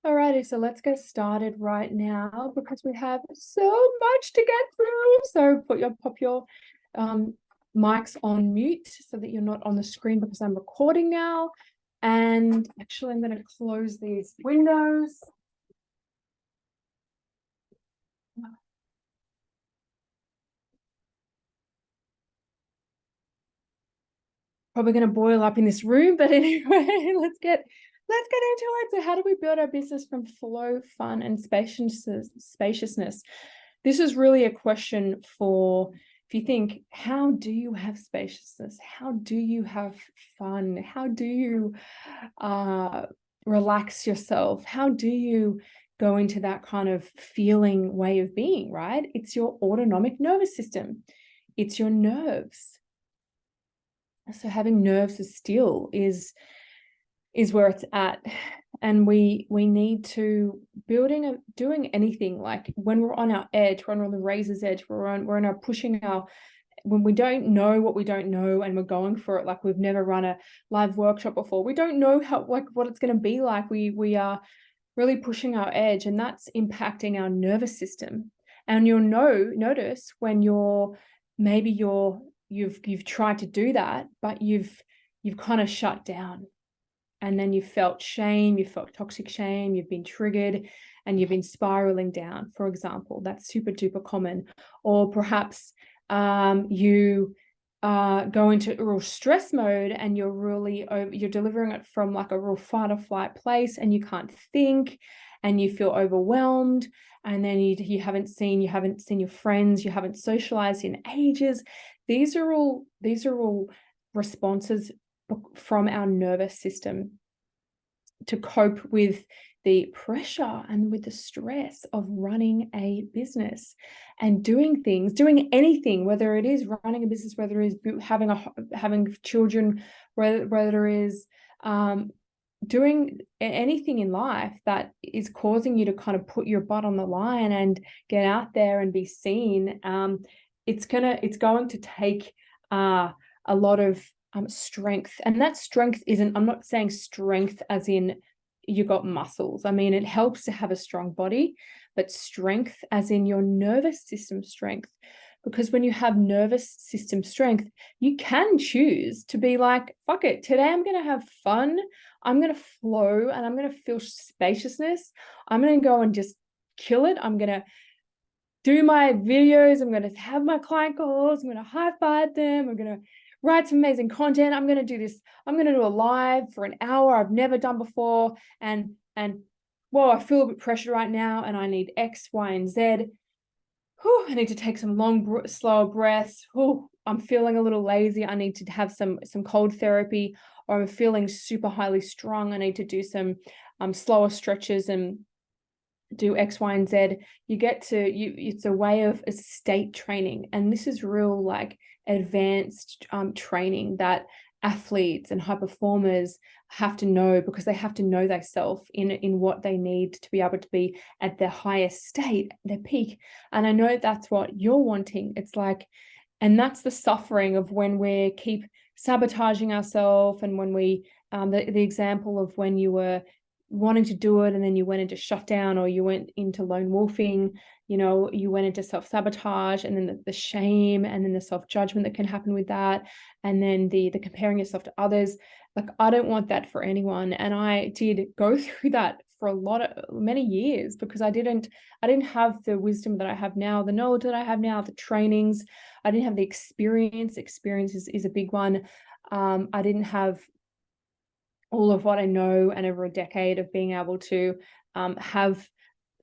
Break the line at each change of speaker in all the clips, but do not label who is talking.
Alrighty, so let's get started right now because we have so much to get through. So pop your mics on mute so that you're not on the screen because I'm recording now. And actually, I'm going to close these windows. Probably going to boil up in this room, but anyway, let's get into it. So how do we build our business from flow, fun, and spaciousness? This is really a question for, if you think, how do you have spaciousness? How do you have fun? How do you relax yourself? How do you go into that kind of feeling way of being, right? It's your autonomic nervous system. It's your nerves. So having nerves of steel is where it's at. And we need to doing anything, like when we're on our edge, when we're on the razor's edge, we're on our pushing our, when we don't know what we don't know and we're going for it, like we've never run a live workshop before, we don't know how, like, what it's going to be like. We are really pushing our edge, and that's impacting our nervous system. And you'll notice when you've tried to do that, but you've kind of shut down, and then you felt shame, you felt toxic shame, you've been triggered, and you've been spiraling down, for example. That's super duper common. Or perhaps you go into a real stress mode, and you're delivering it from like a real fight or flight place, and you can't think, and you feel overwhelmed, and then you haven't seen your friends, you haven't socialized in ages. These are all responses from our nervous system to cope with the pressure and with the stress of running a business and doing anything, whether it is running a business, whether it is having children, whether it is doing anything in life that is causing you to kind of put your butt on the line and get out there and be seen. It's going to take a lot of strength. And that strength isn't, I'm not saying strength as in you got muscles. I mean, it helps to have a strong body, but strength as in your nervous system strength. Because when you have nervous system strength, you can choose to be like, fuck it, today I'm going to have fun, I'm going to flow, and I'm going to feel spaciousness. I'm going to go and just kill it. I'm going to do my videos. I'm going to have my client calls. I'm going to high five them. I'm going to write some amazing content. I'm going to do this. I'm going to do a live for an hour I've never done before. And whoa, I feel a bit pressured right now, and I need X, Y, and Z. Whew, I need to take some long, slower breaths. Whew, I'm feeling a little lazy. I need to have some cold therapy, or I'm feeling super highly strung. I need to do some slower stretches and do X, Y, and Z. It's a way of state training. And this is real, like, advanced training that athletes and high performers have to know, because they have to know themselves in what they need to be able to be at their highest state, their peak. And I know that's what you're wanting. It's like, and that's the suffering of when we keep sabotaging ourselves, and when we the example of when you were wanting to do it and then you went into shutdown, or you went into lone wolfing, you went into self-sabotage, and then the shame, and then the self-judgment that can happen with that, and then the comparing yourself to others. Like, I don't want that for anyone. And I did go through that for many years, because I didn't have the wisdom that I have now, the knowledge that I have now, the trainings. I didn't have the experience. Experience is a big one. I didn't have all of what I know, and over a decade of being able to have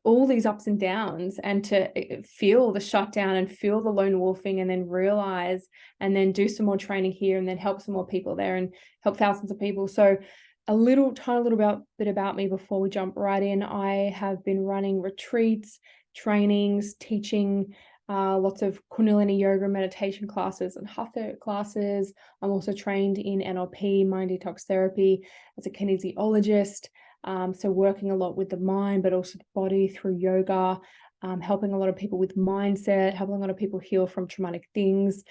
all these ups and downs, and to feel the shutdown and feel the lone wolfing, and then realize, and then do some more training here, and then help some more people there, and help thousands of people. So tiny little bit about me before we jump right in. I have been running retreats, trainings, teaching lots of Kundalini yoga meditation classes and hatha classes. I'm also trained in NLP, mind detox therapy, as a kinesiologist. So working a lot with the mind, but also the body through yoga, helping a lot of people with mindset, helping a lot of people heal from traumatic things,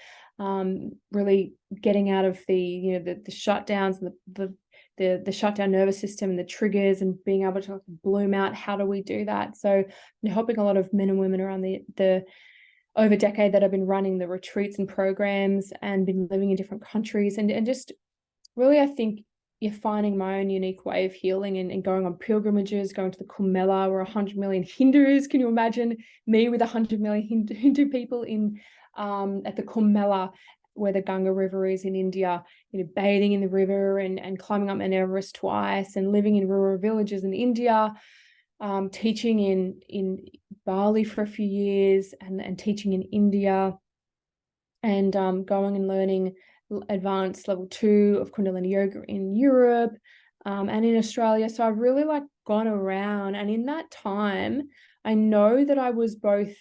really getting out of the shutdowns and the the shutdown nervous system and the triggers and being able to bloom out. How do we do that? So I'm helping a lot of men and women around the over a decade that I've been running the retreats and programs and been living in different countries, and just really, I think you're finding my own unique way of healing and going on pilgrimages, going to the Kumbh Mela where 100 million Hindus. Can you imagine me with 100 million Hindu people in at the Kumbh Mela, where the Ganga River is in India, bathing in the river and climbing up Mount Everest twice, and living in rural villages in India, teaching in Bali for a few years, and teaching in India, and going and learning advanced level 2 of Kundalini yoga in Europe, and in Australia. So I've really gone around, and in that time, I know that I was both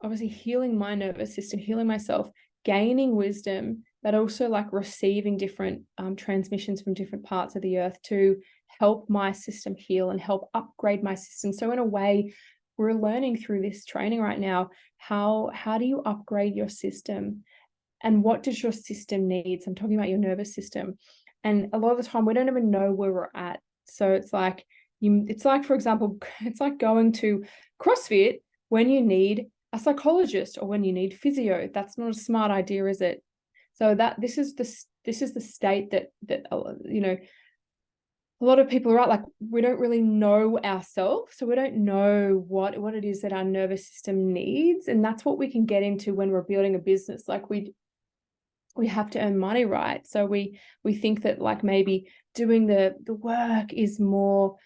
obviously healing my nervous system, healing myself, gaining wisdom, but also receiving different transmissions from different parts of the earth to help my system heal and help upgrade my system. So in a way, we're learning through this training right now, how do you upgrade your system, and what does your system need? So I'm talking about your nervous system. And a lot of the time we don't even know where we're at. So it's for example, it's like going to CrossFit when you need a psychologist or when you need physio. That's not a smart idea, is it? So this is the state that a lot of people are at. We don't really know ourselves, so we don't know what it is that our nervous system needs, and that's what we can get into when we're building a business. We have to earn money, right? So we think that maybe doing the work is more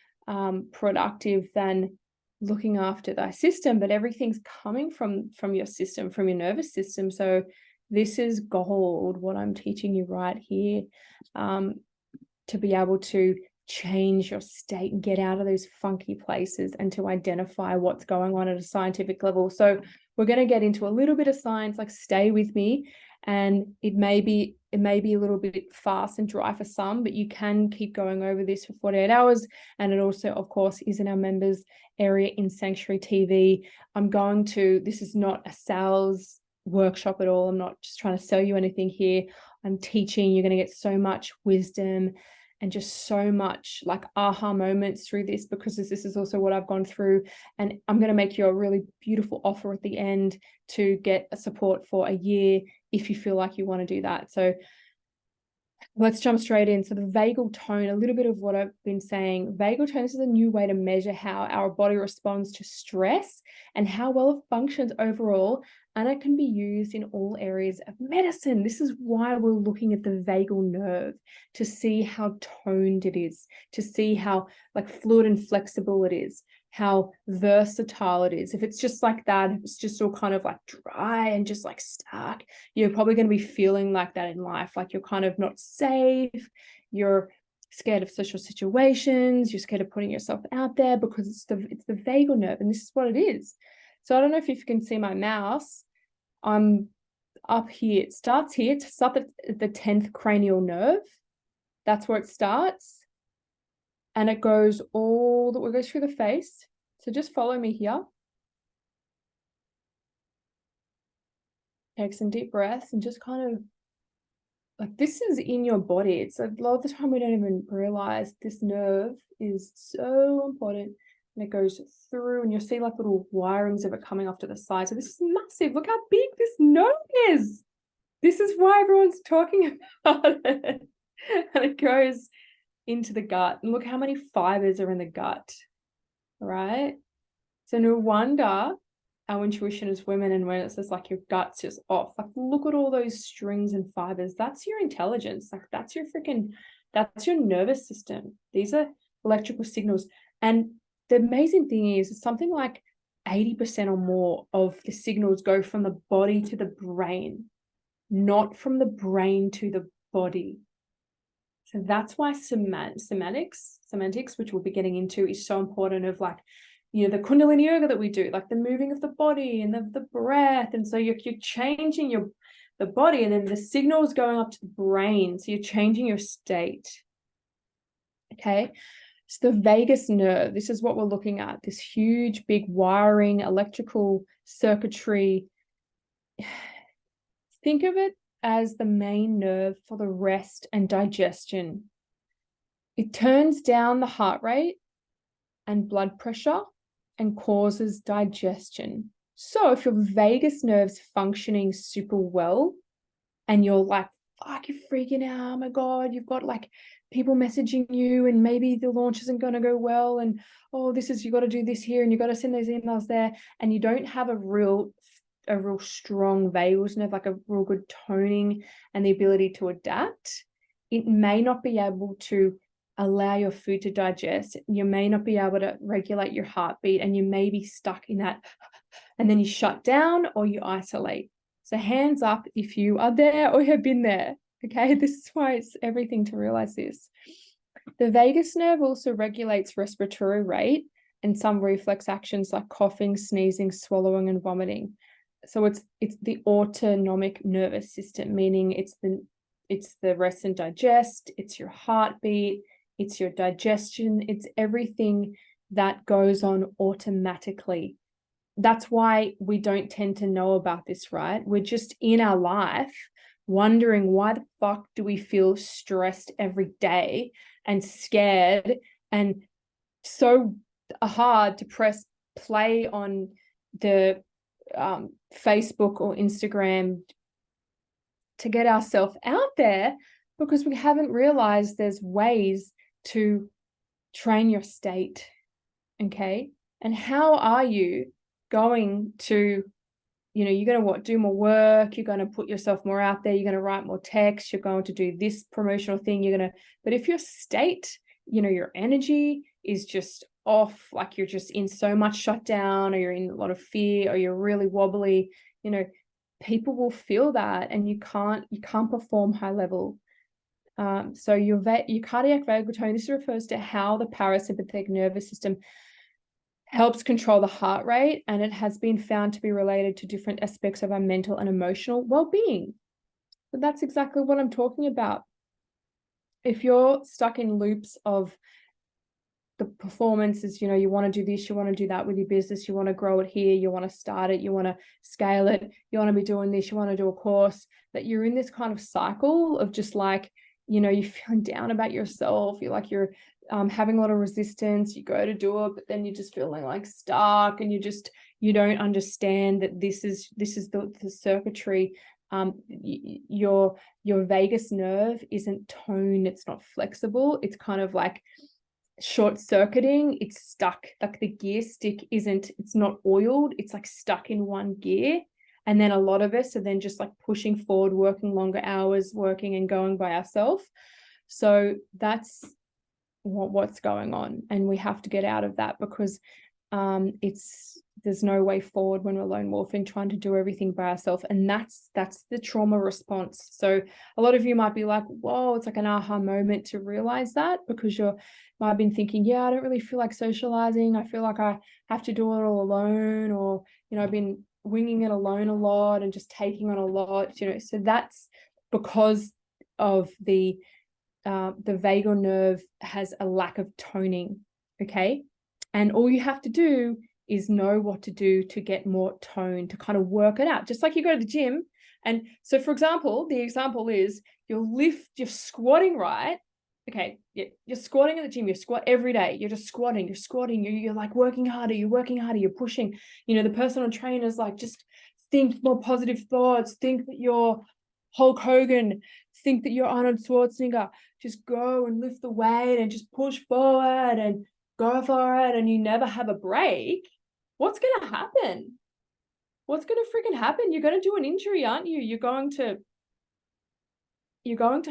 productive than looking after thy system, but everything's coming from your system, from your nervous system. So this is gold, what I'm teaching you right here, to be able to change your state and get out of those funky places and to identify what's going on at a scientific level. So we're going to get into a little bit of science, stay with me. And it may be a little bit fast and dry for some, but you can keep going over this for 48 hours. And it also, of course, is in our members area in Sanctuary TV. This is not a sales workshop at all. I'm not just trying to sell you anything here. I'm teaching. You're going to get so much wisdom and just so much aha moments through this, because this is also what I've gone through. And I'm going to make you a really beautiful offer at the end to get a support for a year if you feel like you want to do that. So let's jump straight in. So the vagal tone, a little bit of what I've been saying. Vagal tone, this is a new way to measure how our body responds to stress and how well it functions overall. And it can be used in all areas of medicine. This is why we're looking at the vagal nerve, to see how toned it is, to see how fluid and flexible it is, how versatile it is. If it's just like that, if it's just all kind of dry and just stuck, you're probably going to be feeling like that in life. You're kind of not safe. You're scared of social situations. You're scared of putting yourself out there, because it's the vagal nerve, and this is what it is. So I don't know if you can see my mouse. I'm up here. It starts here. It starts at the 10th cranial nerve. That's where it starts. And it goes through the face. So just follow me here. Take some deep breaths and just kind of this is in your body. It's a lot of the time we don't even realize this nerve is so important. And it goes through, and you'll see little wirings of it coming off to the side. So this is massive. Look how big this nerve is. This is why everyone's talking about it. And it goes into the gut. And look how many fibers are in the gut, right? So no wonder our intuition as women, and when it says your gut's just off, look at all those strings and fibers. That's your intelligence. That's your nervous system. These are electrical signals. And the amazing thing is something 80% or more of the signals go from the body to the brain, not from the brain to the body. So that's why semantics, which we'll be getting into, is so important, of the Kundalini yoga that we do, the moving of the body and the breath. And so you're changing the body, and then the signals going up to the brain. So you're changing your state. Okay. So the vagus nerve, this is what we're looking at, this huge, big wiring, electrical circuitry. Think of it as the main nerve for the rest and digestion. It turns down the heart rate and blood pressure and causes digestion. So if your vagus nerve's functioning super well and you're like, fuck, you're freaking out, oh my God, you've got like people messaging you and maybe the launch isn't going to go well, and oh, you got to do this here and you got to send those emails there, and you don't have a real strong vagus nerve, like a real good toning and the ability to adapt, it may not be able to allow your food to digest. You may not be able to regulate your heartbeat, and you may be stuck in that, and then you shut down or you isolate. So hands up if you are there or have been there. Okay, this is why it's everything to realize this. The vagus nerve also regulates respiratory rate and some reflex actions like coughing, sneezing, swallowing, and vomiting. So it's the autonomic nervous system, meaning it's the rest and digest, it's your heartbeat, it's your digestion, it's everything that goes on automatically. That's why we don't tend to know about this, right? We're just in our life wondering, why the fuck do we feel stressed every day and scared and so hard to press play on the Facebook or Instagram to get ourselves out there, because we haven't realized there's ways to train your state. Okay. And how are you going to, you're going to do more work, you're going to put yourself more out there, you're going to write more text, you're going to do this promotional thing, but if your state, your energy is just off, like you're just in so much shutdown, or you're in a lot of fear, or you're really wobbly, people will feel that, and you can't perform high level. So your cardiac vagal tone, this refers to how the parasympathetic nervous system helps control the heart rate, and it has been found to be related to different aspects of our mental and emotional well-being. So that's exactly what I'm talking about. If you're stuck in loops of the performances, you want to do this, you want to do that with your business, you want to grow it here, you want to start it, you want to scale it, you want to be doing this, you want to do a course, that you're in this kind of cycle of just like, you're feeling down about yourself, you're having a lot of resistance, you go to do it, but then you're just feeling like stuck, and you don't understand that this is the circuitry. Your vagus nerve isn't toned, it's not flexible, it's kind of like short-circuiting, it's stuck, like the gear stick it's not oiled, it's like stuck in one gear. And then a lot of us are then just like pushing forward, working longer hours, working and going by ourselves. So that's what's going on, and we have to get out of that, because there's no way forward when we're lone wolfing, trying to do everything by ourselves, and that's the trauma response. So a lot of you might be like, whoa, it's like an aha moment to realize that, because you might have been thinking, yeah, I don't really feel like socializing, I feel like I have to do it all alone, or I've been winging it alone a lot and just taking on a lot, so that's because of the vagal nerve has a lack of toning. Okay. And all you have to do is know what to do to get more tone, to kind of work it out, just like you go to the gym. And so, for example, the example is you're squatting, right? Okay, you're squatting at the gym, you squat every day, you're just squatting, you're like working harder, you're pushing. The personal trainer's like, just think more positive thoughts, think that you're Hulk Hogan, think that you're Arnold Schwarzenegger, just go and lift the weight and just push forward and go for it, and you never have a break. What's going to happen? What's going to freaking happen? You're going to do an injury, aren't you? You're going to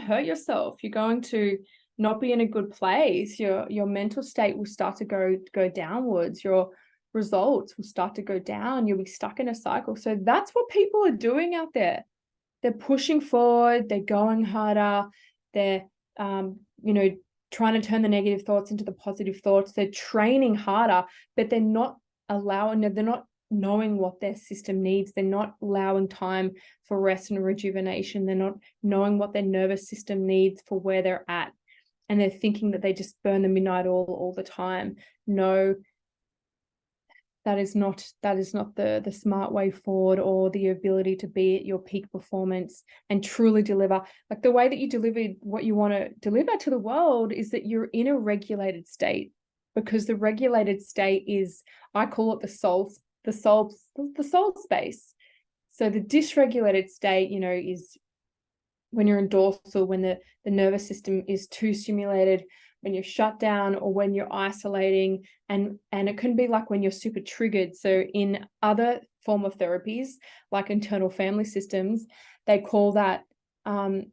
hurt yourself. You're going to not be in a good place. Your mental state will start to go downwards. Your results will start to go down. You'll be stuck in a cycle. So that's what people are doing out there. They're pushing forward. They're going harder. They're, trying to turn the negative thoughts into the positive thoughts. They're training harder, but they're not knowing what their system needs. They're not allowing time for rest and rejuvenation. They're not knowing what their nervous system needs for where they're at. And they're thinking that they just burn the midnight oil all the time. No, that is not the smart way forward, or the ability to be at your peak performance and truly deliver. Like, the way that you deliver what you want to deliver to the world is that you're in a regulated state, because the regulated state is, I call it the soul space. So the dysregulated state, is when you're in dorsal, when the nervous system is too stimulated, when you're shut down, or when you're isolating, and it can be like when you're super triggered. So in other form of therapies, like internal family systems, they call that the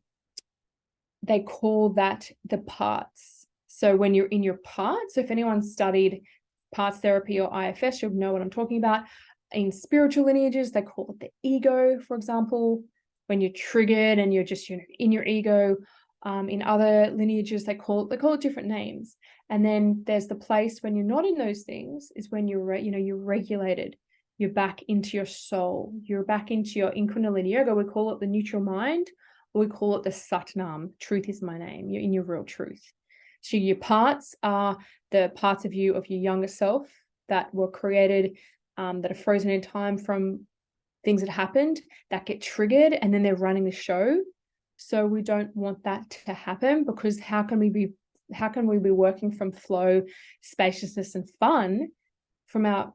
parts. So when you're in your parts, so if anyone studied parts therapy or IFS, you'll know what I'm talking about. In spiritual lineages, they call it the ego, for example, when you're triggered and you're just in your ego. In other lineages, they call it different names. And then there's the place when you're not in those things, is when you're regulated. You're back into your soul. You're back into your in Kundalini yoga. We call it the neutral mind, or we call it the Satnam. Truth is my name. You're in your real truth. So your parts are the parts of you, of your younger self, that were created, that are frozen in time from things that happened, that get triggered, and then they're running the show. So we don't want that to happen, because how can we be working from flow, spaciousness, and fun from our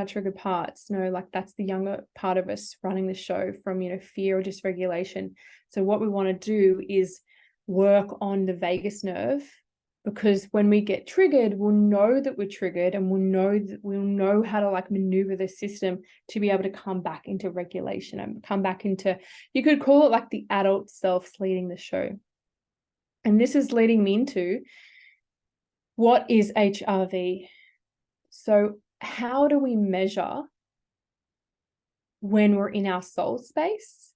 triggered parts? Like, that's the younger part of us running the show from, fear or dysregulation. So what we want to do is work on the vagus nerve, because when we get triggered, we'll know that we're triggered, and we'll know how to like maneuver the system to be able to come back into regulation and come back into, you could call it like the adult self leading the show. And this is leading me into, what is HRV? So how do we measure when we're in our soul space,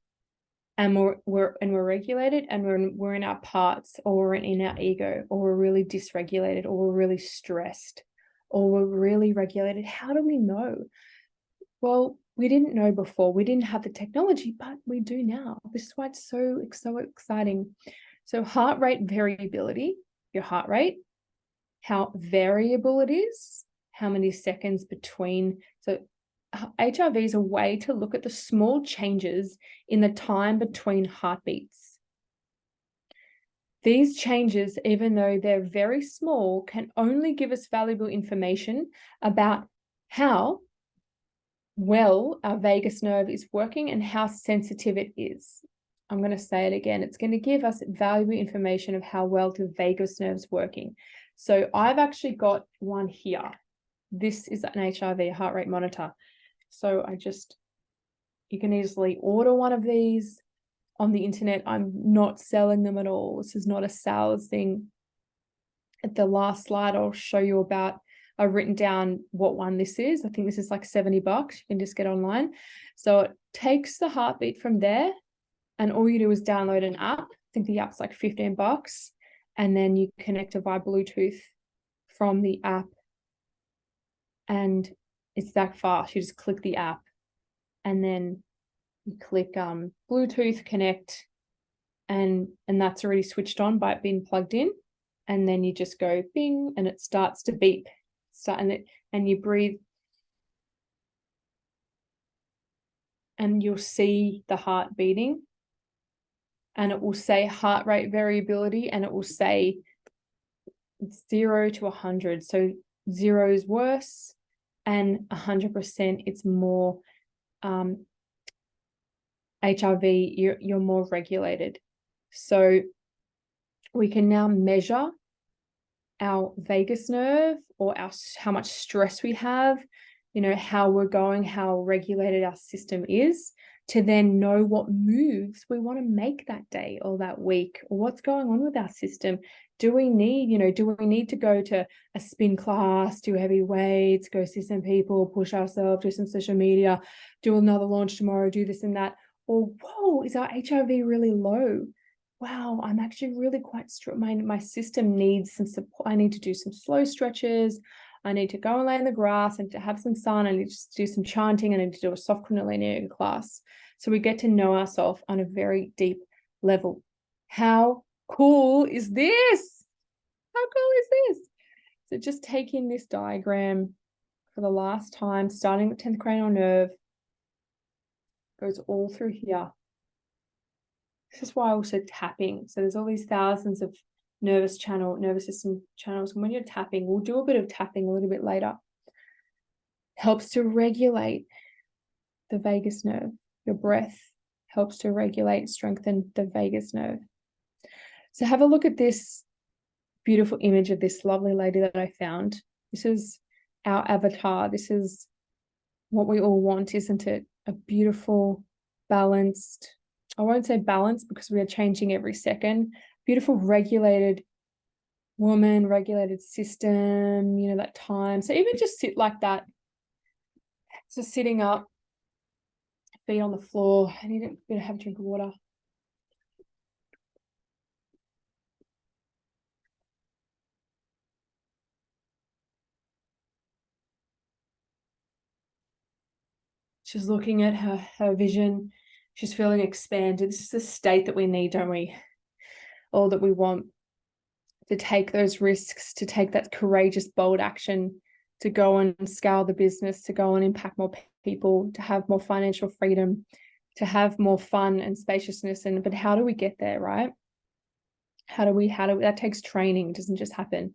and we're regulated, and we're in our parts, or we're in our ego, or we're really dysregulated, or we're really stressed, or we're really regulated? How do we know? Well, we didn't know before. We didn't have the technology, but we do now. This is why it's so exciting. So heart rate variability, your heart rate, how variable it is, how many seconds between. So HRV is a way to look at the small changes in the time between heartbeats. These changes, even though they're very small, can only give us valuable information about how well our vagus nerve is working and how sensitive it is. I'm going to say it again. It's going to give us valuable information of how well the vagus nerve is working. So I've actually got one here. This is an HRV, heart rate monitor. So you can easily order one of these on the internet. I'm not selling them at all. This is not a sales thing. At the last slide, I'll show you about, I've written down what one this is. I think this is like $70. You can just get online. So it takes the heartbeat from there, and all you do is download an app. I think the app's like $15. And then you connect it via Bluetooth from the app. And it's that fast. You just click the app, and then you click Bluetooth connect, and that's already switched on by it being plugged in. And then you just go bing, and it starts to beep. And you breathe, and you'll see the heart beating, and it will say heart rate variability, and it will say 0 to 100. So 0 is worse, and 100% it's more HRV, you're more regulated. So we can now measure our vagus nerve, or how much stress we have, how we're going, how regulated our system is, to then know what moves we want to make that day or that week, or what's going on with our system. Do we need to go to a spin class, do heavy weights, go see some people, push ourselves, do some social media, do another launch tomorrow, do this and that? Or, whoa, is our HRV really low? Wow, I'm actually really quite strong. My system needs some support. I need to do some slow stretches. I need to go and lay in the grass and to have some sun. I need to do some chanting. I need to do a soft Kundalini yoga class. So we get to know ourselves on a very deep level. How cool is this? How cool is this? So just take in this diagram for the last time, starting at 10th cranial nerve, goes all through here. This is why also tapping. So there's all these thousands of nervous system channels. And when you're tapping, we'll do a bit of tapping a little bit later. Helps to regulate the vagus nerve. Your breath helps to regulate, strengthen the vagus nerve. So have a look at this beautiful image of this lovely lady that I found. This is our avatar. This is what we all want, isn't it? A beautiful, balanced, I won't say balanced because we are changing every second, beautiful, regulated woman, regulated system, you know, that time. So even just sit like that. So sitting up, feet on the floor. I need to have a drink of water. She's looking at her vision. She's feeling expanded. This is the state that we need, don't we? Or that we want, to take those risks, to take that courageous, bold action, to go and scale the business, to go and impact more people, to have more financial freedom, to have more fun and spaciousness. But how do we get there, right? How do we, that takes training. It doesn't just happen.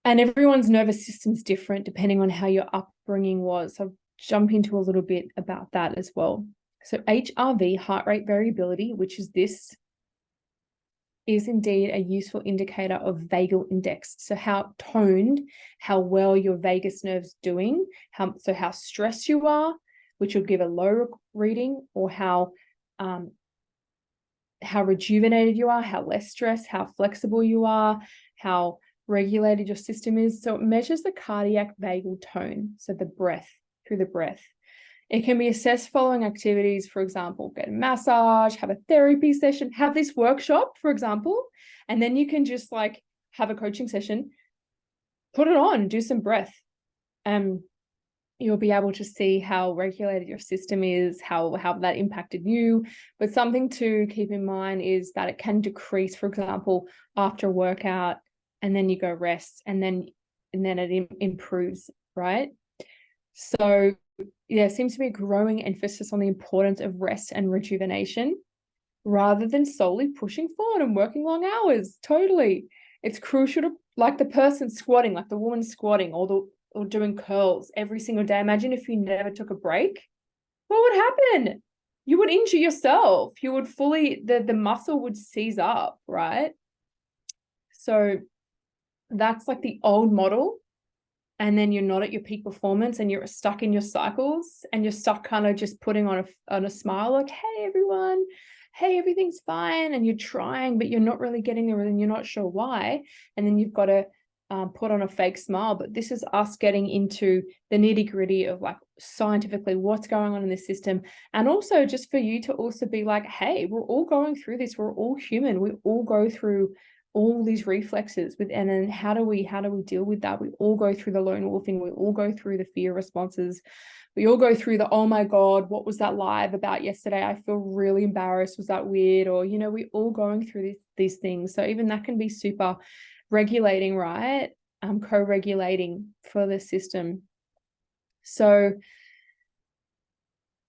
And everyone's nervous system's different depending on how your upbringing was. So I'll jump into a little bit about that as well. So HRV, heart rate variability, which is this, is indeed a useful indicator of vagal index. So how toned, how well your vagus nerve's doing, how stressed you are, which will give a low reading, or how rejuvenated you are, how less stressed, how flexible you are, how regulated your system is. So it measures the cardiac vagal tone, so the breath, through the breath. It can be assessed following activities, for example, get a massage, have a therapy session, have this workshop, for example, and then you can just like have a coaching session, put it on, do some breath. You'll be able to see how regulated your system is, how that impacted you. But something to keep in mind is that it can decrease, for example, after a workout, and then you go rest, and then it improves, right? So there seems to be a growing emphasis on the importance of rest and rejuvenation rather than solely pushing forward and working long hours. Totally. It's crucial to, like the person squatting, like the woman squatting, or doing curls every single day. Imagine if you never took a break. What would happen? You would injure yourself. You would the muscle would seize up, right? So that's like the old model. And then you're not at your peak performance and you're stuck in your cycles, and you're stuck kind of just putting on a smile, like, hey, everyone, hey, everything's fine. And you're trying, but you're not really getting there and you're not sure why. And then you've got to put on a fake smile. But this is us getting into the nitty gritty of like scientifically what's going on in the system. And also just for you to also be like, hey, we're all going through this. We're all human. We all go through all these reflexes and then how do we deal with that? We all go through the lone wolfing, we all go through the fear responses, we all go through the, oh my God, what was that live about yesterday? I feel really embarrassed. Was that weird? Or, you know, we all going through these things. So even that can be super regulating, right? Co-regulating for the system. So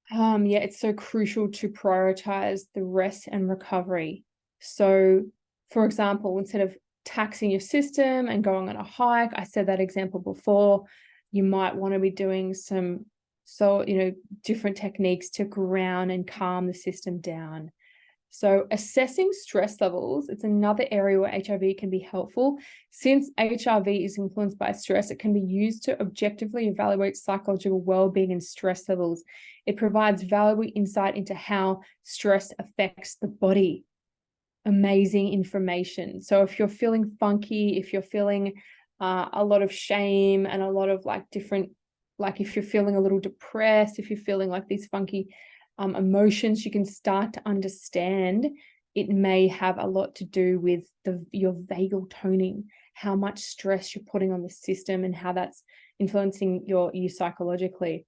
yeah, it's so crucial to prioritize the rest and recovery. So for example, instead of taxing your system and going on a hike, I said that example before, you might want to be doing some, different techniques to ground and calm the system down. So assessing stress levels, it's another area where HRV can be helpful. Since HRV is influenced by stress, it can be used to objectively evaluate psychological well-being and stress levels. It provides valuable insight into how stress affects the body. Amazing information. So if you're feeling funky, if you're feeling a lot of shame and a lot of like different, like if you're feeling a little depressed, if you're feeling like these funky emotions, you can start to understand it may have a lot to do with your vagal toning, how much stress you're putting on the system and how that's influencing you psychologically.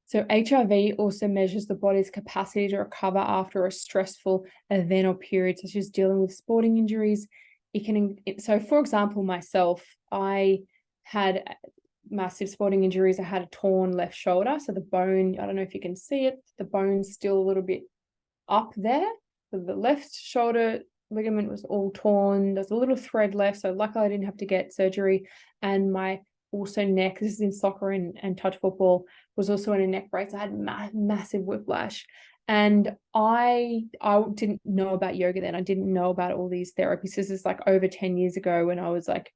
So HRV also measures the body's capacity to recover after a stressful event or period, such as dealing with sporting injuries. So for example, myself, I had massive sporting injuries, I had a torn left shoulder. So the bone, I don't know if you can see it, the bone's still a little bit up there. So the left shoulder ligament was all torn. There's a little thread left. So luckily I didn't have to get surgery. And my also neck, this is in soccer and touch football, was also in a neck brace. I had massive whiplash. And I didn't know about yoga then. I didn't know about all these therapies. This is like over 10 years ago when I was like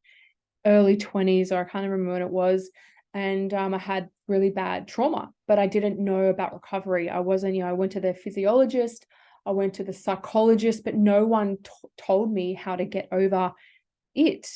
early 20s, or I can't remember when it was. And I had really bad trauma, but I didn't know about recovery. I wasn't, I went to the physiologist, I went to the psychologist, but no one told me how to get over it.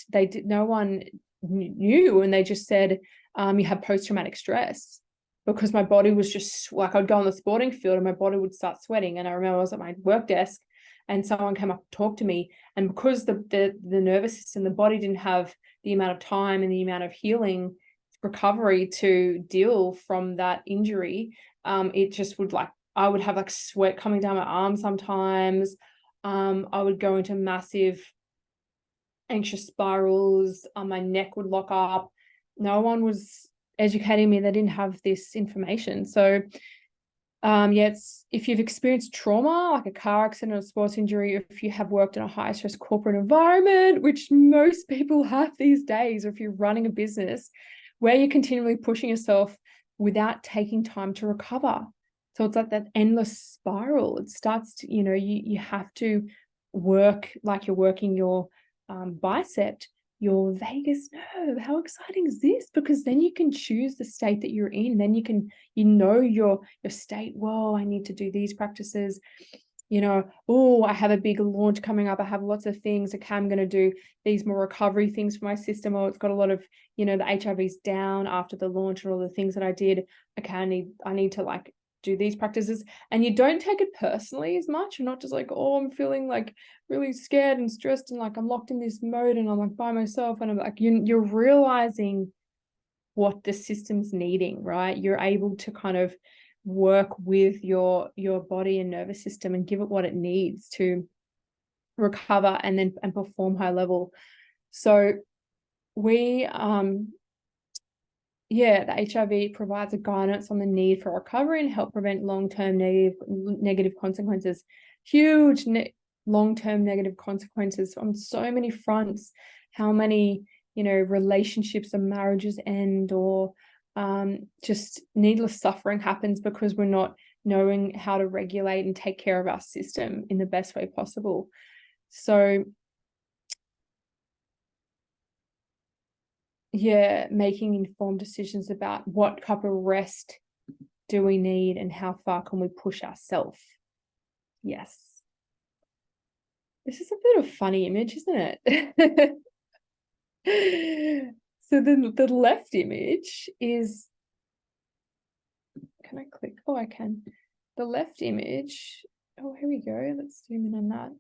No one knew. And they just said, you have post-traumatic stress, because my body was just like, I'd go on the sporting field and my body would start sweating. And I remember I was at my work desk and someone came up to talk to me. And because the nervous system, the body didn't have the amount of time and the amount of healing recovery to deal from that injury, it just would I would have sweat coming down my arm sometimes. I would go into massive anxious spirals. My neck would lock up. No one was educating me. They didn't have this information. So it's, if you've experienced trauma, like a car accident or a sports injury, or if you have worked in a high stress corporate environment, which most people have these days, or if you're running a business where you're continually pushing yourself without taking time to recover. So it's like that endless spiral. It starts to, you have to work like you're working your bicep, your vagus nerve. How exciting is this? Because then you can choose the state that you're in. Then you can, your state. Whoa, I need to do these practices. Oh, I have a big launch coming up. I have lots of things. Okay, I'm going to do these more recovery things for my system. Oh, it's got a lot of, the HRV's down after the launch and all the things that I did. Okay, I need to do these practices. And you don't take it personally as much. You're not just oh, I'm feeling really scared and stressed and I'm locked in this mode and I'm by myself. And I'm you're realizing what the system's needing, right? You're able to kind of work with your body and nervous system and give it what it needs to recover and perform high level. So we the HRV provides a guidance on the need for recovery and help prevent long-term negative consequences. Huge long-term negative consequences on so many fronts. How many relationships and marriages end, or just needless suffering happens because we're not knowing how to regulate and take care of our system in the best way possible. So making informed decisions about what type of rest do we need and how far can we push ourselves. Yes. This is a bit of a funny image, isn't it? So the left image is, can I click? Oh, I can. The left image, oh, here we go. Let's zoom in on that.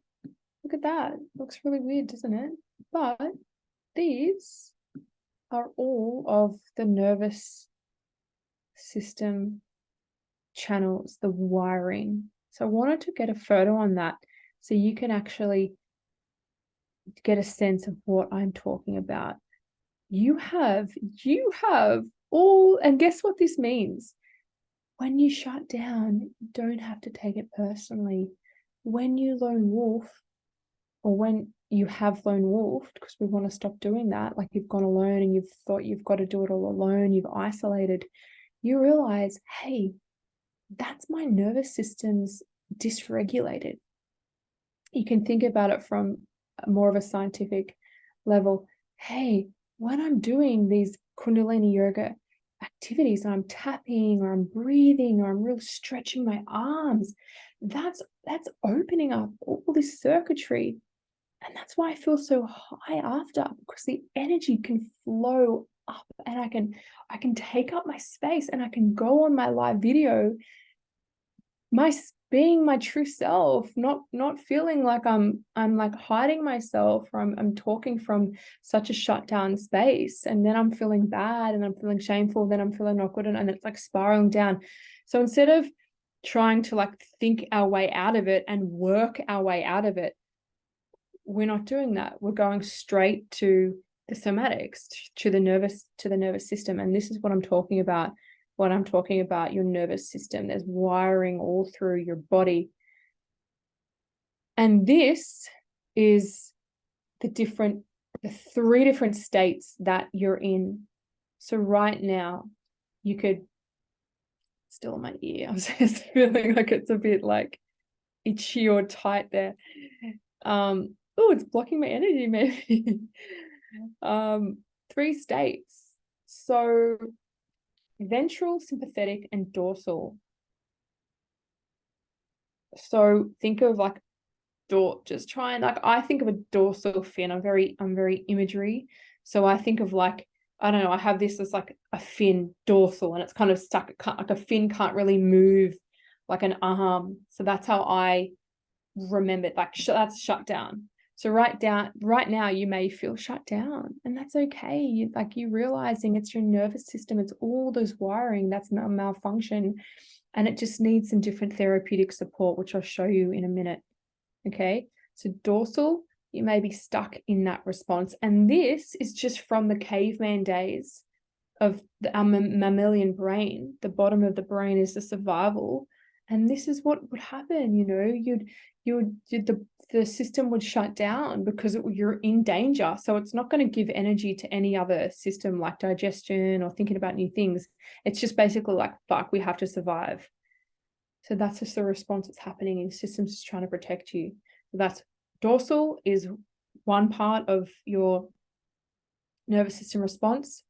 Look at that. Looks really weird, doesn't it? But these are all of the nervous system channels, the wiring. So I wanted to get a photo on that so you can actually get a sense of what I'm talking about. You have all, and guess what this means? When you shut down, you don't have to take it personally. When you lone wolf, or when you have lone wolfed, because we want to stop doing that, you've gone alone and you've thought you've got to do it all alone, you've isolated, you realize, hey, that's my nervous system's dysregulated. You can think about it from more of a scientific level. Hey, when I'm doing these Kundalini yoga activities and I'm tapping or I'm breathing or I'm really stretching my arms, that's opening up all this circuitry. And that's why I feel so high after, because the energy can flow up and I can take up my space and I can go on my live video, being my true self, not feeling like I'm hiding myself, or I'm talking from such a shut down space, and then I'm feeling bad and I'm feeling shameful, then I'm feeling not good, and it's spiraling down. So instead of trying to think our way out of it and work our way out of it, we're not doing that. We're going straight to the somatics to the nervous system. And this is what I'm talking about when I'm talking about your nervous system. There's wiring all through your body. And this is the 3 different states that you're in. So right now, you could, still in my ear, I'm just feeling like it's a bit like itchy or tight there. Oh, it's blocking my energy maybe. 3 states. So ventral, sympathetic, and dorsal. So think of like just try and, like, I think of a dorsal fin. I'm very imagery. So I think of like, I don't know, I have this as like a fin dorsal, and it's kind of stuck, like a fin can't really move like an arm. So that's how I remember it, like that's shut down. So right now you may feel shut down, and that's okay. You realizing it's your nervous system, it's all those wiring that's malfunction, and it just needs some different therapeutic support, which I'll show you in a minute. Okay, so dorsal, you may be stuck in that response, and this is just from the caveman days of our mammalian brain. The bottom of the brain is the survival, and this is what would happen. The system would shut down because you're in danger. So it's not going to give energy to any other system like digestion or thinking about new things. It's just basically like, fuck, we have to survive. So that's just the response that's happening, and the system's just trying to protect you. So that's dorsal is one part of your nervous system response.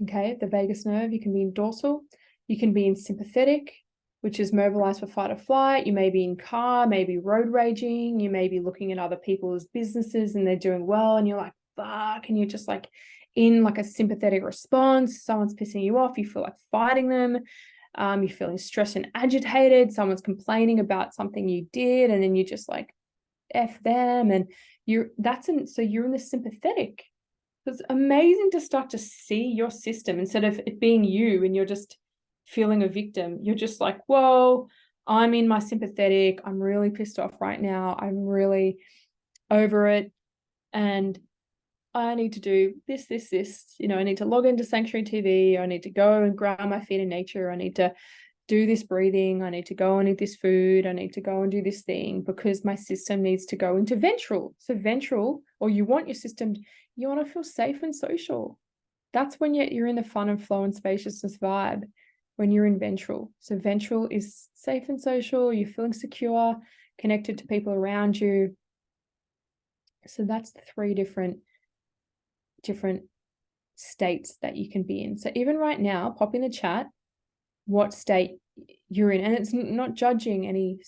Okay, the vagus nerve, you can be in dorsal. You can be in sympathetic, which is mobilized for fight or flight. You may be in car, maybe road raging. You may be looking at other people's businesses and they're doing well, and you're like, fuck, and you're just like in like a sympathetic response. Someone's pissing you off, you feel like fighting them. You're feeling stressed and agitated. Someone's complaining about something you did, and then you just like F them, and so you're in the sympathetic. It's amazing to start to see your system instead of it being you and you're just feeling a victim. You're just like, whoa, I'm in my sympathetic. I'm really pissed off right now. I'm really over it. And I need to do this. I need to log into Sanctuary TV. I need to go and ground my feet in nature. I need to do this breathing. I need to go and eat this food. I need to go and do this thing because my system needs to go into ventral. So ventral, or you want your system, you want to feel safe and social. That's when you're in the fun and flow and spaciousness vibe, when you're in ventral. So ventral is safe and social. You're feeling secure, connected to people around you. So that's the 3 different states that you can be in. So even right now, pop in the chat what state you're in, and it's not judging any,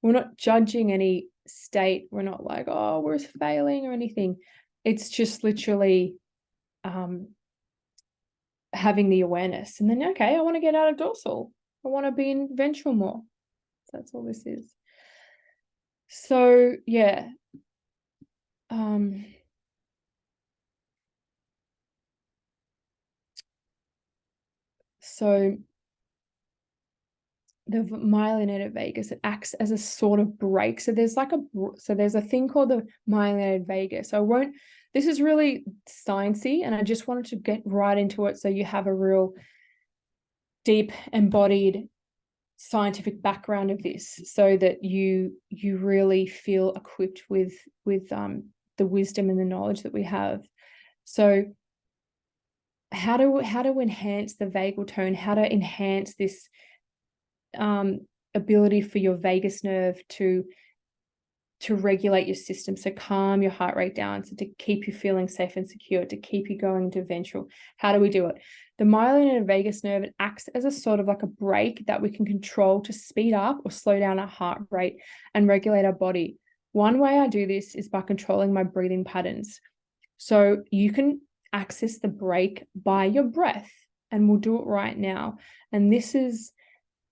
we're not judging any state. We're not like, oh, we're failing or anything. It's just literally having the awareness, and then, okay, I want to get out of dorsal. I want to be in ventral more. So that's all this is. So yeah. So the myelinated vagus, it acts as a sort of brake. So there's a thing called the myelinated vagus. This is really sciencey, and I just wanted to get right into it so you have a real deep embodied scientific background of this, so that you really feel equipped with the wisdom and the knowledge that we have. So how to enhance the vagal tone, how to enhance this ability for your vagus nerve to regulate your system, so calm your heart rate down, so to keep you feeling safe and secure, to keep you going to ventral. How do we do it? The myelinated vagus nerve, it acts as a sort of like a brake that we can control to speed up or slow down our heart rate and regulate our body. One way I do this is by controlling my breathing patterns. So you can access the brake by your breath, and we'll do it right now. And this is,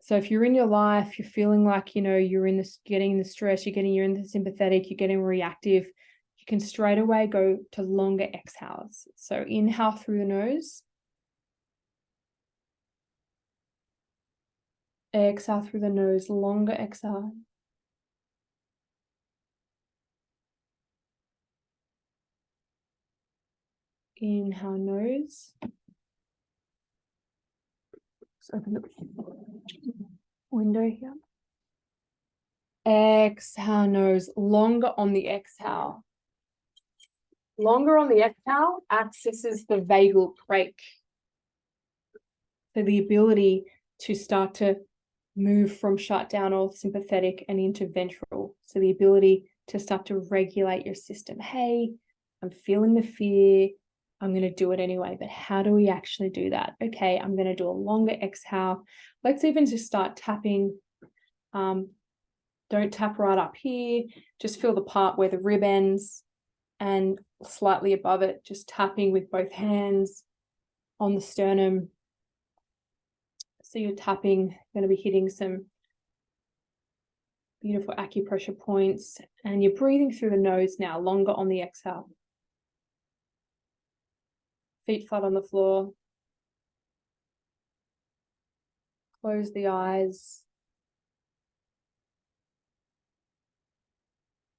so if you're in your life, you're feeling like, you're in this, getting the stress, you're in the sympathetic, you're getting reactive, you can straight away go to longer exhales. So inhale through the nose. Exhale through the nose, longer exhale. . Inhale, nose. Let's open the window here. Exhale, nose. Longer on the exhale. Longer on the exhale accesses the vagal brake. So the ability to start to move from shutdown or sympathetic and into ventral. So the ability to start to regulate your system. Hey, I'm feeling the fear. I'm going to do it anyway. But how do we actually do that? Okay, I'm going to do a longer exhale. Let's even just start tapping. Don't tap right up here. Just feel the part where the rib ends and slightly above it, just tapping with both hands on the sternum. So you're tapping, going to be hitting some beautiful acupressure points, and you're breathing through the nose now, longer on the exhale. Feet flat on the floor. Close the eyes.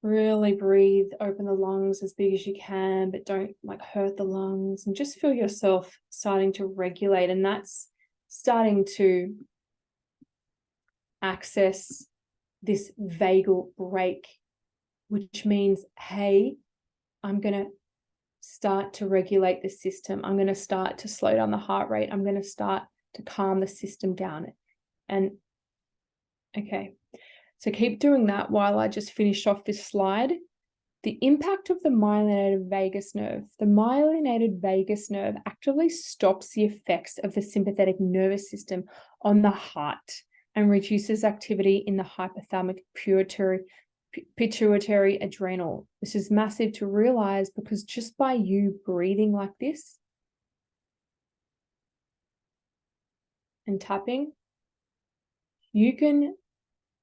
Really breathe, open the lungs as big as you can, but don't like hurt the lungs, and just feel yourself starting to regulate. And that's starting to access this vagal brake, which means, hey, I'm going to start to regulate the system. I'm going to start to slow down the heart rate. I'm going to start to calm the system down. And okay, so keep doing that while I just finish off this slide. The impact of the myelinated vagus nerve. The myelinated vagus nerve actively stops the effects of the sympathetic nervous system on the heart and reduces activity in the hypothalamic pituitary adrenal. This is massive to realize, because just by you breathing like this and tapping, you can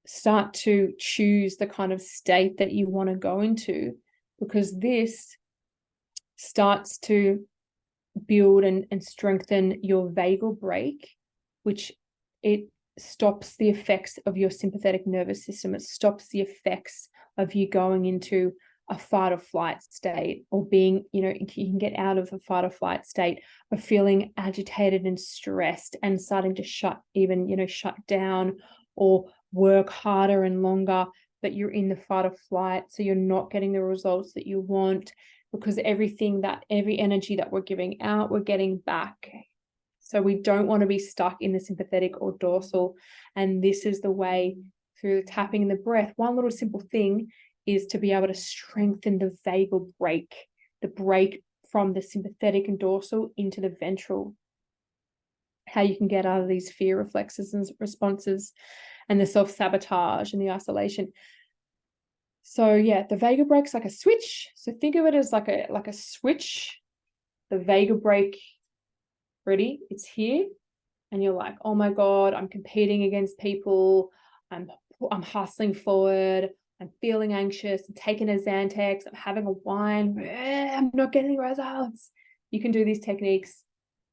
start to choose the kind of state that you want to go into, because this starts to build and strengthen your vagal brake, which it stops the effects of your sympathetic nervous system. It stops the effects of you going into a fight or flight state, or being, you can get out of the fight or flight state of feeling agitated and stressed and starting to shut down or work harder and longer, but you're in the fight or flight, so you're not getting the results that you want, because every energy that we're giving out, we're getting back. So we don't want to be stuck in the sympathetic or dorsal. And this is the way, through tapping the breath. One little simple thing is to be able to strengthen the vagal brake, the brake from the sympathetic and dorsal into the ventral. How you can get out of these fear reflexes and responses and the self-sabotage and the isolation. So yeah, the vagal brake's like a switch. So think of it as like a switch. The vagal brake, ready? It's here. And you're like, oh my God, I'm competing against people. I'm hustling forward. I'm feeling anxious. I'm taking a Xantex. I'm having a wine. I'm not getting results. You can do these techniques,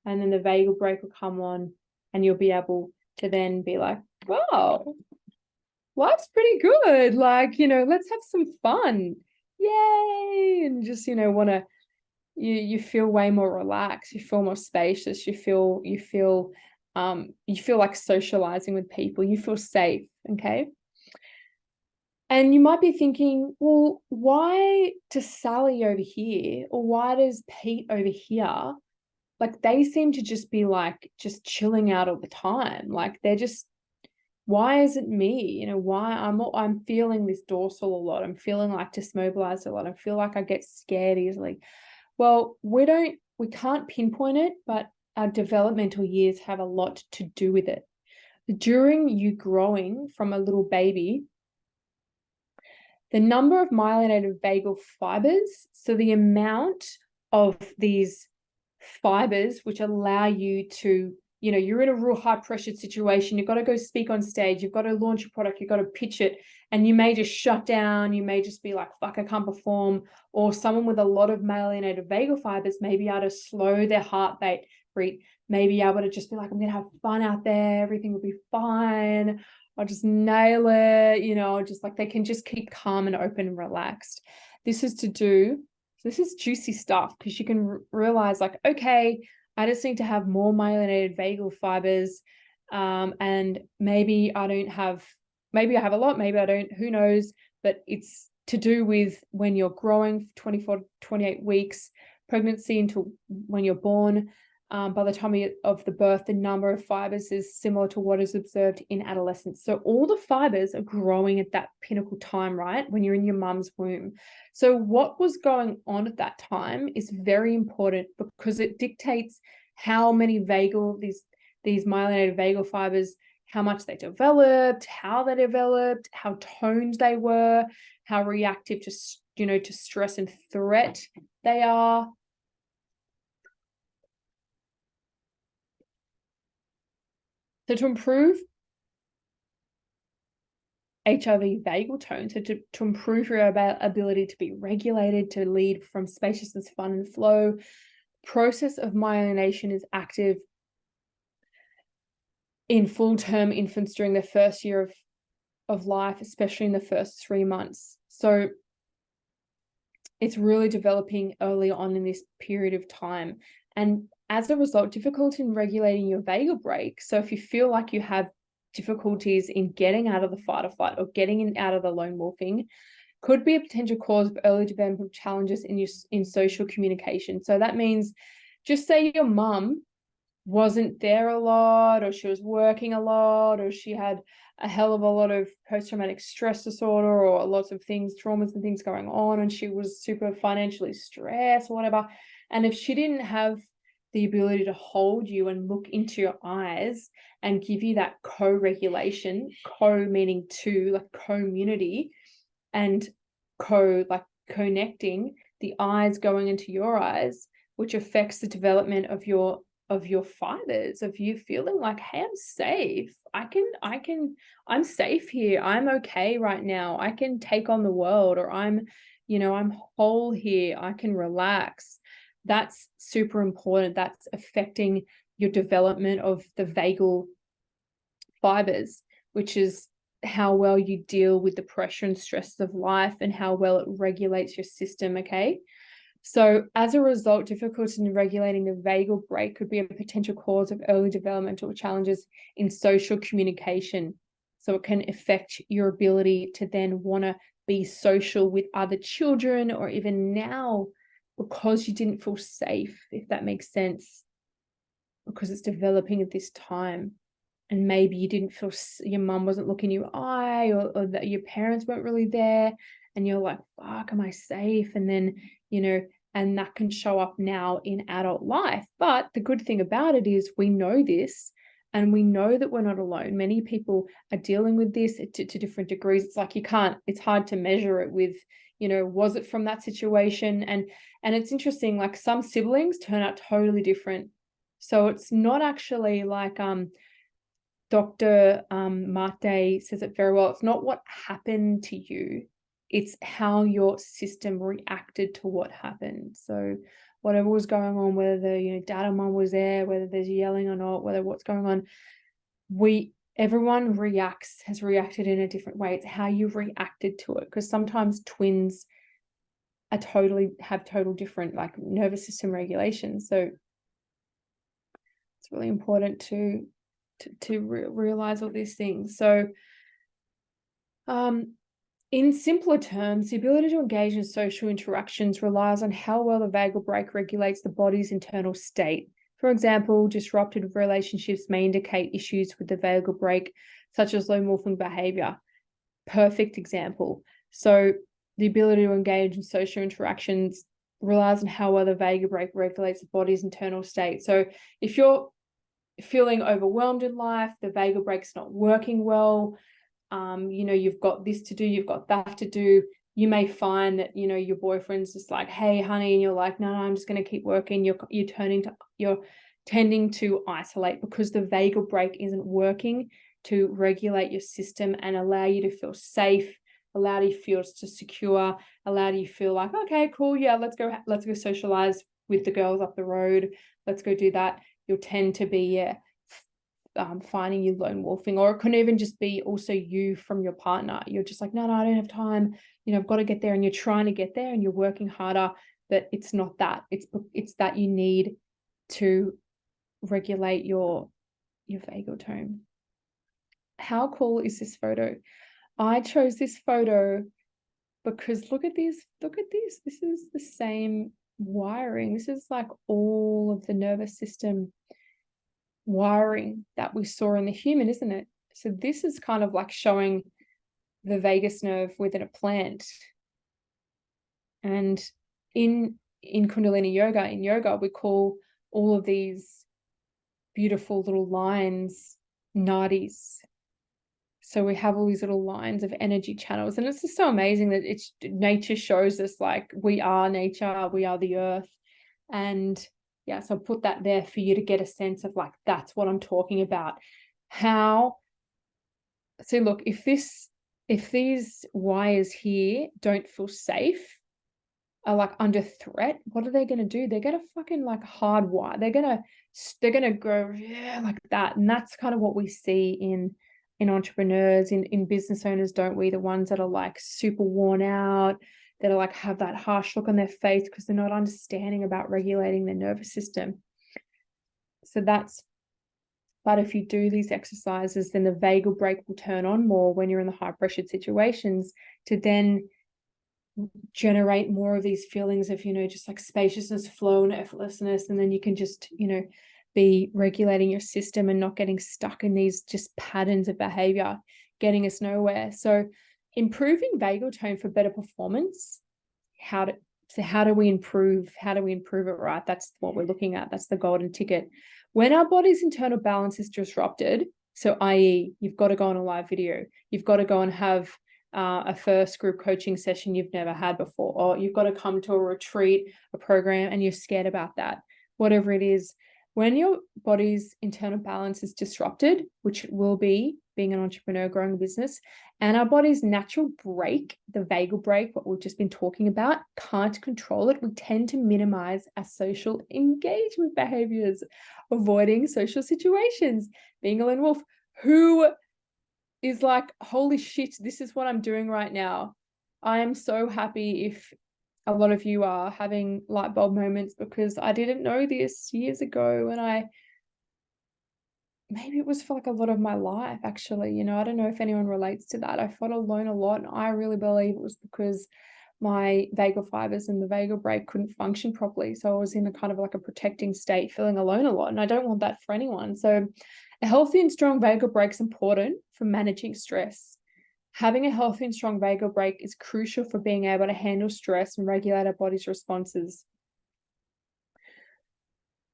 and then the vagal brake will come on, and you'll be able to then be like, wow, life's pretty good. Like, let's have some fun. Yay. And just, you feel way more relaxed. You feel more spacious. You feel like socializing with people. You feel safe. Okay. And you might be thinking, well, why does Sally over here, or why does Pete over here, like they seem to just be like just chilling out all the time? Like they're just, why is it me? Why I'm feeling this dorsal a lot. I'm feeling like dismobilized a lot. I feel like I get scared easily. Well, we can't pinpoint it, but our developmental years have a lot to do with it. During you growing from a little baby, the number of myelinated vagal fibers, so the amount of these fibers which allow you to, you're in a real high pressured situation, you've got to go speak on stage, you've got to launch a product, you've got to pitch it, and you may just shut down, you may just be like, fuck, I can't perform. Or someone with a lot of myelinated vagal fibers may be able to slow their heart rate, may be able to just be like, I'm gonna have fun out there, everything will be fine, I'll just nail it, just like they can just keep calm and open and relaxed. This is to do So this is juicy stuff, because you can realize like, okay, I just need to have more myelinated vagal fibers. And maybe I have a lot, maybe I don't, who knows, but it's to do with when you're growing 24 to 28 weeks, pregnancy until when you're born. By the time of the birth, the number of fibers is similar to what is observed in adolescence. So all the fibers are growing at that pinnacle time, right? When you're in your mum's womb. So what was going on at that time is very important, because it dictates how many these myelinated vagal fibers, how much they developed, how they developed, how toned they were, how reactive to stress and threat they are. So to improve HRV vagal tone, so to improve your ability to be regulated, to lead from spaciousness, fun, and flow, process of myelination is active in full-term infants during their first year of life, especially in the first 3 months. So it's really developing early on in this period of time. And as a result, difficulty in regulating your vagal brake. So if you feel like you have difficulties in getting out of the fight or flight, or getting out of the lone wolfing, could be a potential cause of early developmental challenges in social communication. So that means, just say your mum wasn't there a lot, or she was working a lot, or she had a hell of a lot of post-traumatic stress disorder, or lots of things, traumas and things going on, and she was super financially stressed or whatever. And if she didn't have the ability to hold you and look into your eyes and give you that co-regulation, co meaning two, like community, and like connecting the eyes going into your eyes, which affects the development of your fibers, of you feeling like, hey, I'm safe. I'm safe here. I'm okay right now. I can take on the world, or I'm whole here. I can relax. That's super important. That's affecting your development of the vagal fibers, which is how well you deal with the pressure and stresses of life, and how well it regulates your system. Okay. So as a result, difficulty in regulating the vagal brake could be a potential cause of early developmental challenges in social communication. So it can affect your ability to then want to be social with other children, or even now, because you didn't feel safe, if that makes sense, because it's developing at this time. And maybe you didn't feel, your mum wasn't looking in your eye, or that your parents weren't really there, and you're like, fuck, am I safe? And then, and that can show up now in adult life. But the good thing about it is, we know this, and we know that we're not alone. Many people are dealing with this to different degrees. It's like, it's hard to measure it with, was it from that situation? And it's interesting, like some siblings turn out totally different. So it's not actually like, Dr. Mate says it very well. It's not what happened to you, it's how your system reacted to what happened. So whatever was going on, whether the dad or mom was there, whether there's yelling or not, whether what's going on, everyone has reacted in a different way. It's how you reacted to it, because sometimes twins have total different like nervous system regulation. So it's really important to realize all these things. So in simpler terms, the ability to engage in social interactions relies on how well the vagal brake regulates the body's internal state. For example, disrupted relationships may indicate issues with the vagal brake, such as low morphing behavior. Perfect example. So the ability to engage in social interactions relies on how well the vagal brake regulates the body's internal state. So if you're feeling overwhelmed in life, the vagal brake's not working well, you've got this to do, you've got that to do, you may find that your boyfriend's just like, hey honey, and you're like, no, I'm just going to keep working. You're tending to isolate, because the vagal brake isn't working to regulate your system and allow you to feel safe, allow you to feel secure, allow you to feel like, okay, cool, yeah, let's go socialize with the girls up the road, let's go do that. You'll tend to be finding you lone wolfing, or it can even just be also you from your partner. You're just like, no, I don't have time. I've got to get there, and you're trying to get there, and you're working harder that it's not that. It's that you need to regulate your vagal tone. How cool is this photo? I chose this photo because look at this. This is the same wiring. This is like all of the nervous system wiring that we saw in the human, isn't it? So this is kind of like showing the vagus nerve within a plant. And in Kundalini yoga, in yoga, we call all of these beautiful little lines nadis. So we have all these little lines of energy channels, and it's just so amazing that nature shows us like we are nature, we are the earth. And yeah, so I put that there for you to get a sense of like, that's what I'm talking about. How, so look, if these wires here don't feel safe, are like under threat, what are they going to do? They're going to fucking like hardwire. They're going to go like that. And that's kind of what we see in entrepreneurs, in business owners, don't we? The ones that are like super worn out, that are like have that harsh look on their face because they're not understanding about regulating their nervous system. So but if you do these exercises, then the vagal brake will turn on more when you're in the high pressured situations to then generate more of these feelings of, just like spaciousness, flow, and effortlessness. And then you can just, be regulating your system and not getting stuck in these just patterns of behavior, getting us nowhere. So improving vagal tone for better performance. How do we improve it, right? That's what we're looking at. That's the golden ticket. When our body's internal balance is disrupted, so i.e. you've got to go on a live video, you've got to go and have a first group coaching session you've never had before, or you've got to come to a retreat, a program, and you're scared about that, whatever it is. When your body's internal balance is disrupted, which it will be being an entrepreneur, growing a business, and our body's natural brake, the vagal brake, what we've just been talking about, can't control it, we tend to minimize our social engagement behaviors, avoiding social situations, being a lone wolf. Who is like, holy shit, this is what I'm doing right now. I am so happy if a lot of you are having light bulb moments, because I didn't know this years ago, and maybe it was for like a lot of my life, actually. I don't know if anyone relates to that. I felt alone a lot, and I really believe it was because my vagal fibers and the vagal brake couldn't function properly. So I was in a kind of like a protecting state, feeling alone a lot, and I don't want that for anyone. So a healthy and strong vagal brake is important for managing stress. Having a healthy and strong vagal brake is crucial for being able to handle stress and regulate our body's responses.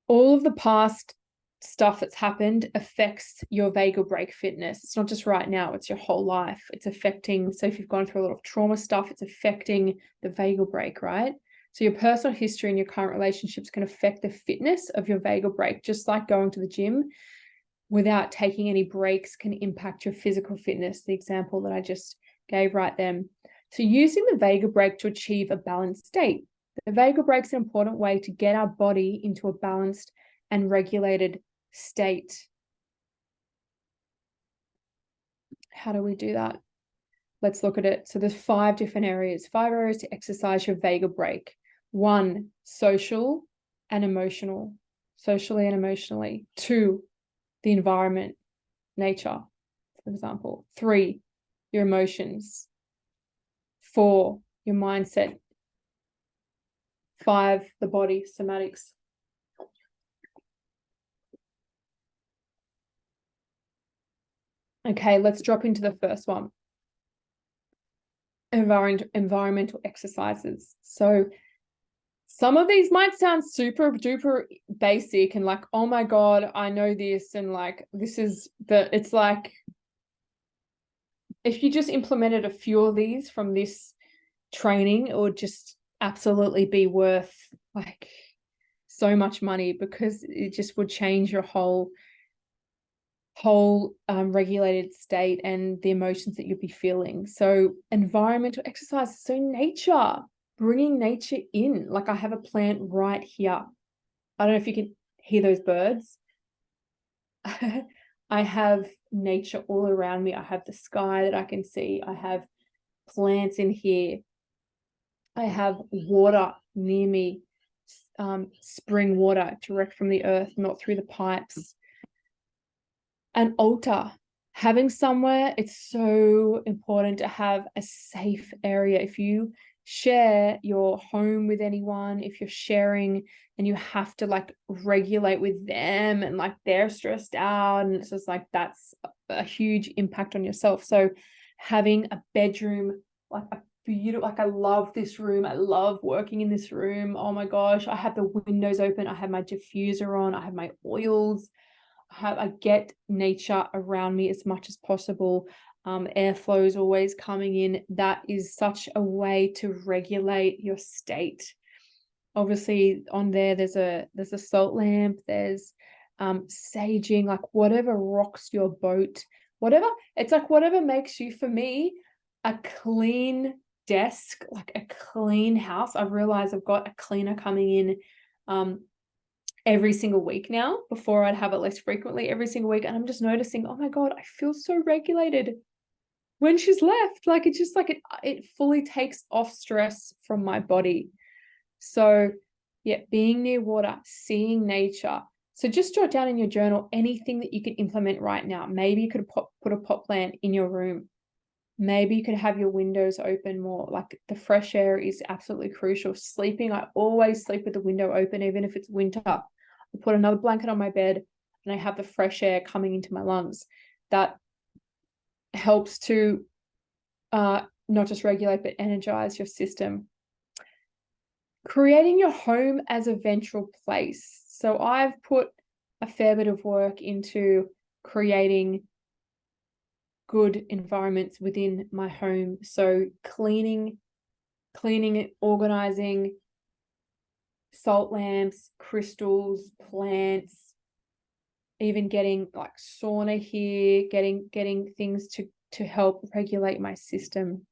All of the past stuff that's happened affects your vagal brake fitness. It's not just right now, it's your whole life. It's affecting, so if you've gone through a lot of trauma stuff, it's affecting the vagal brake, right? So your personal history and your current relationships can affect the fitness of your vagal brake, just like going to the gym without taking any breaks can impact your physical fitness, the example that I just gave right then. So using the vagal brake to achieve a balanced state. The vagal brake is an important way to get our body into a balanced and regulated state. How do we do that? Let's look at it. So there's 5 different areas, 5 areas to exercise your vagal brake. 1, social and emotional, socially and emotionally. 2, the environment, nature, for example. 3, your emotions. 4, your mindset. 5, the body, somatics. Okay, let's drop into the first one. Environmental exercises. So some of these might sound super duper basic and like, oh my God, I know this. And like, it's like, if you just implemented a few of these from this training, it would just absolutely be worth like so much money, because it just would change your whole regulated state and the emotions that you'll be feeling. So environmental exercise, so nature, bringing nature in. Like I have a plant right here. I don't know if you can hear those birds. I have nature all around me. I have the sky that I can see. I have plants in here. I have water near me, spring water direct from the earth, not through the pipes. An altar, having somewhere, it's so important to have a safe area. If you share your home with anyone, if you're sharing and you have to like regulate with them and like they're stressed out, and it's just like that's a huge impact on yourself. So having a bedroom, like a beautiful, like I love this room, I love working in this room. Oh my gosh, I have the windows open, I have my diffuser on, I have my oils, I get nature around me as much as possible. Airflow is always coming in. That is such a way to regulate your state. Obviously on there's a salt lamp, there's saging, like whatever rocks your boat, whatever. It's like whatever makes you, for me, a clean desk, like a clean house. I've realized I've got a cleaner coming in every single week now. Before I'd have it less frequently, every single week. And I'm just noticing, oh my God, I feel so regulated when she's left. Like, it's just like it fully takes off stress from my body. So yeah, being near water, seeing nature. So just jot down in your journal anything that you could implement right now. Maybe you could put a pot plant in your room. Maybe you could have your windows open more. Like the fresh air is absolutely crucial. Sleeping, I always sleep with the window open, even if it's winter. I put another blanket on my bed and I have the fresh air coming into my lungs. That helps to not just regulate, but energize your system. Creating your home as a ventral place. So I've put a fair bit of work into creating good environments within my home. So cleaning, organizing, salt lamps, crystals, plants, even getting like sauna here, getting things to help regulate my system.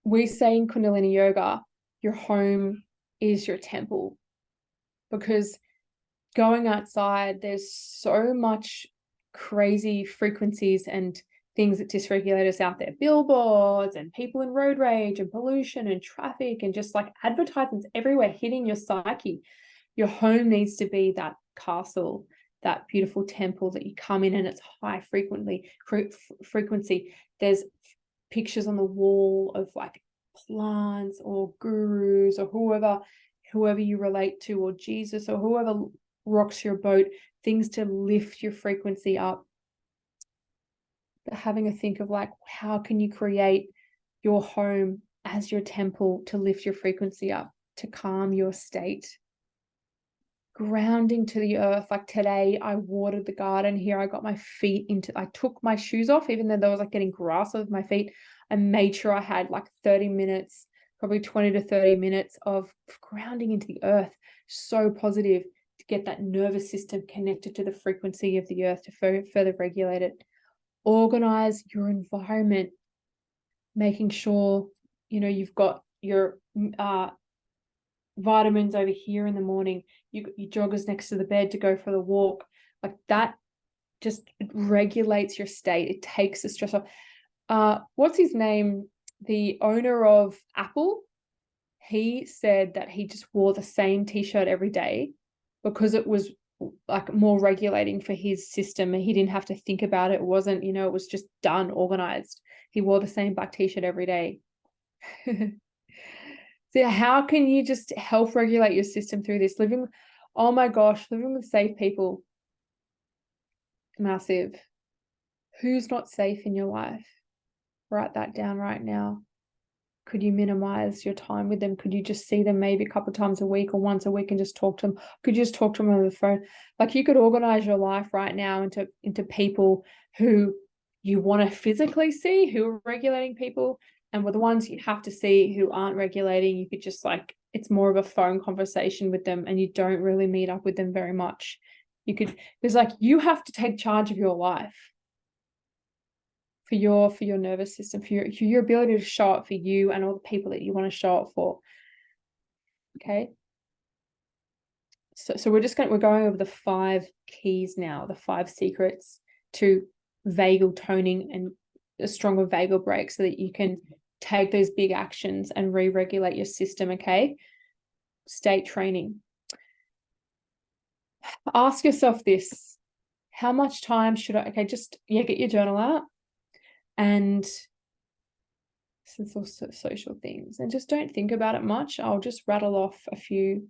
We say in Kundalini Yoga, your home is your temple, because going outside, there's so much crazy frequencies and things that dysregulate us out there. Billboards and people in road rage and pollution and traffic and just like advertisements everywhere hitting your psyche. Your home needs to be that castle, that beautiful temple that you come in and it's high frequency. There's pictures on the wall of like plants or gurus or whoever you relate to, or Jesus, or whoever rocks your boat, things to lift your frequency up. But having a think of like, how can you create your home as your temple to lift your frequency up, to calm your state? Grounding to the earth. Like today I watered the garden here. I got my feet into, I took my shoes off, even though there was like getting grass over my feet. I made sure I had like 30 minutes, probably 20 to 30 minutes of grounding into the earth. So positive to get that nervous system connected to the frequency of the earth to further regulate it. Organize your environment, making sure, you've got your vitamins over here in the morning, you got your joggers next to the bed to go for the walk. Like that just regulates your state. It takes the stress off. What's his name? The owner of Apple, he said that he just wore the same t-shirt every day because it was like more regulating for his system, and he didn't have to think about it. It wasn't, it was just done, organized. He wore the same black t-shirt every day. So how can you just help regulate your system through this? Living with safe people, massive. Who's not safe in your life? Write that down right now. Could you minimize your time with them? Could you just see them maybe a couple of times a week or once a week and just talk to them? Could you just talk to them over the phone? Like you could organize your life right now into people who you want to physically see, who are regulating people, and with the ones you have to see who aren't regulating, you could just like, it's more of a phone conversation with them and you don't really meet up with them very much. There's like, you have to take charge of your life. For your nervous system, for your ability to show up for you and all the people that you want to show up for. Okay. So we're going over the 5 keys now, the 5 secrets to vagal toning and a stronger vagal break, so that you can take those big actions and re-regulate your system, okay? State training. Ask yourself this. How much time should I, okay, just, get your journal out, and since also social things, and just don't think about it much. I'll just rattle off a few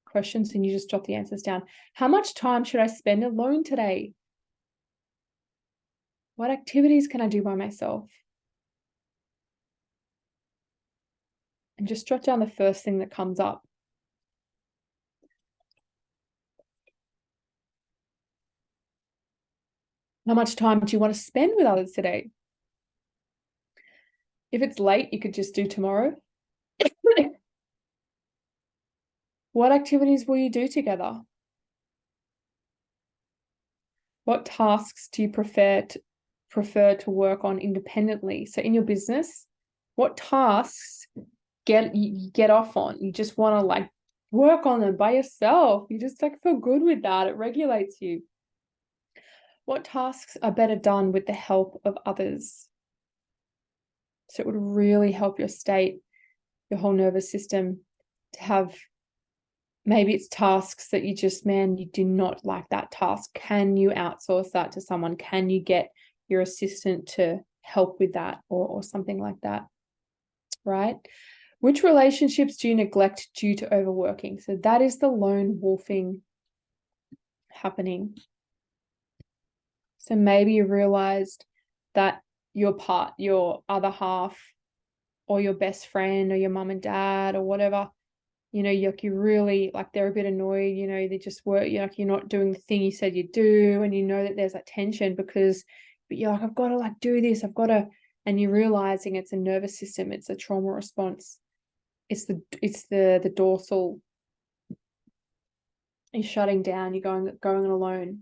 questions and you just jot the answers down. How much time should I spend alone today? What activities can I do by myself? And just jot down the first thing that comes up. How much time do you want to spend with others today? If it's late, you could just do tomorrow. What activities will you do together? What tasks do you prefer to work on independently? So in your business, what tasks you get off on? You just want to like work on them by yourself. You just like feel good with that. It regulates you. What tasks are better done with the help of others? So it would really help your state, your whole nervous system, to have, maybe it's tasks that you just, man, you do not like that task. Can you outsource that to someone? Can you get your assistant to help with that, or something like that, right? Which relationships do you neglect due to overworking? So that is the lone wolfing happening. So maybe you realized that your other half, or your best friend, or your mum and dad, or whatever, you really, like, they're a bit annoyed, they just work, you're not doing the thing you said you do, and that there's that tension but you're like, I've got to like do this, and you're realizing it's a nervous system, it's a trauma response, it's the dorsal is shutting down, you're going alone.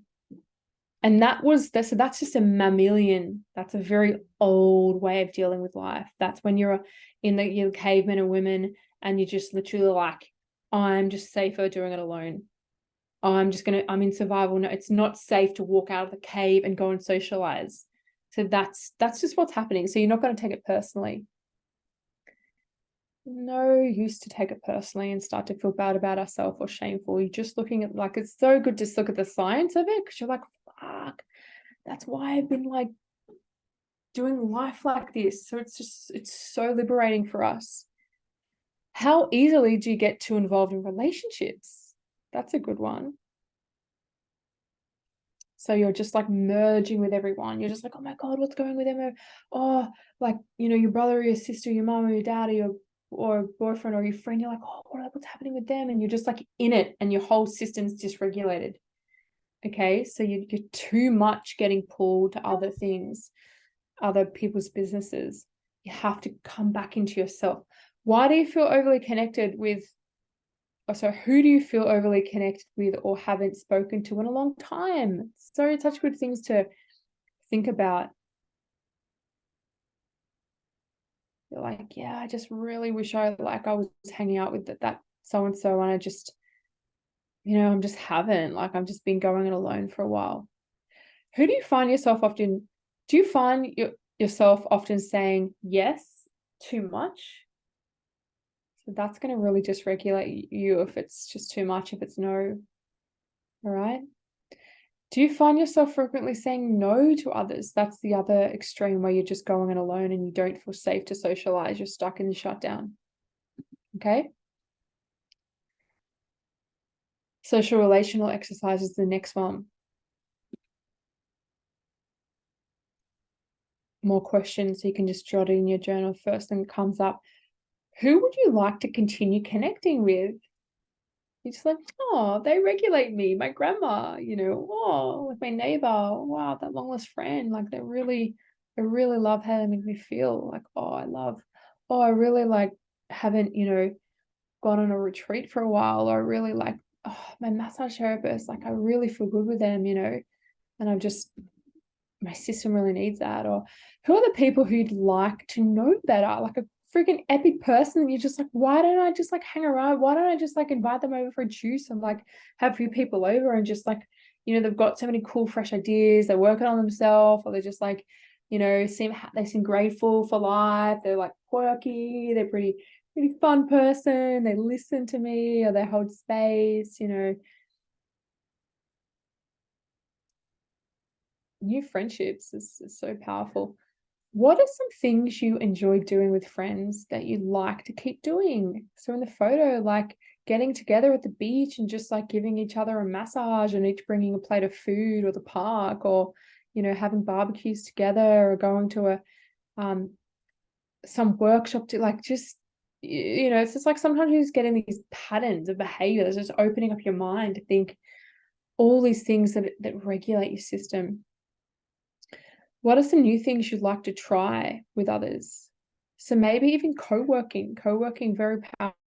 And so that's just a mammalian, that's a very old way of dealing with life. That's when you're cavemen and women, and you're just literally like, I'm just safer doing it alone. I'm in survival. No, it's not safe to walk out of the cave and go and socialize. So that's just what's happening. So you're not going to take it personally. No use to take it personally and start to feel bad about ourselves or shameful. You're just looking at, like, it's so good to look at the science of it, because you're like, fuck, that's why I've been like doing life like this. So it's so liberating for us. How easily do you get too involved in relationships? That's a good one. So you're just like merging with everyone. You're just like, oh my God, what's going with them? Oh, like, your brother or your sister, your mom or your dad, or boyfriend or your friend. You're like, oh, what's happening with them? And you're just like in it, and your whole system's dysregulated. Okay, so you're too much getting pulled to other things, other people's businesses. You have to come back into yourself. Why do you feel overly connected with, who do you feel overly connected with or haven't spoken to in a long time? So such good things to think about. You're like, yeah, I just really wish I was hanging out with that so-and-so, and I just, I'm just haven't, I'm just been going it alone for a while. Who do you find yourself often, do you find yourself often saying yes too much? So that's going to really just regulate you if it's just too much, if it's no. All right. Do you find yourself frequently saying no to others? That's the other extreme, where you're just going it alone and you don't feel safe to socialize. You're stuck in the shutdown. Okay. Social relational exercise is the next one. More questions, so you can just jot it in your journal. First thing that comes up. Who would you like to continue connecting with? You're just like, oh, they regulate me. My grandma, oh, with my neighbor. Wow, that long lost friend. Like, I really love how they make me feel. Like, I really haven't, gone on a retreat for a while. Or I really like, my massage therapist. Like, I really feel good with them, and my system really needs that. Or who are the people who'd like to know better? Like a freaking epic person, and you're just like, why don't I just hang around? Why don't I just invite them over for a juice and have a few people over, and just they've got so many cool fresh ideas, they're working on themselves, or they're just they seem grateful for life, they're quirky, they're pretty fun person, they listen to me, or they hold space, you know. New friendships is so powerful. What are some things you enjoy doing with friends that you like to keep doing? So in the photo, like getting together at the beach and just like giving each other a massage and each bringing a plate of food, or the park, or, you know, having barbecues together, or going to a some workshop to, like, just, you know, it's just like sometimes you just get in these patterns of behavior that's just opening up your mind to think all these things that regulate your system. What are some new things you'd like to try with others? So maybe even co-working, very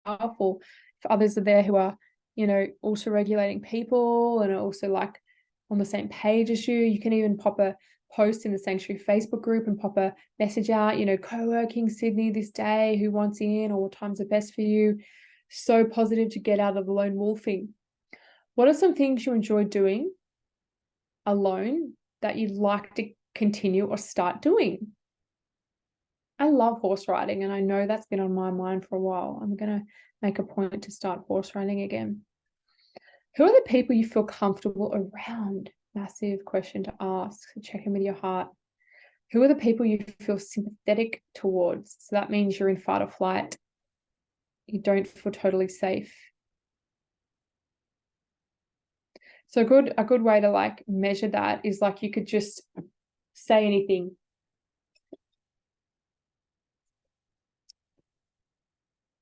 powerful. If others are there who are, you know, also regulating people and are also like on the same page as you, you can even pop a post in the Sanctuary Facebook group and pop a message out, you know, co-working Sydney this day, who wants in, or what times are best for you. So positive to get out of the lone wolfing. What are some things you enjoy doing alone that you'd like to continue or start doing? I love horse riding, and I know that's been on my mind for a while. I'm going to make a point to start horse riding again. Who are the people you feel comfortable around? Massive question to ask. So check in with your heart. Who are the people you feel sympathetic towards? So that means you're in fight or flight. You don't feel totally safe. So a good way to like measure that is like you could just say anything.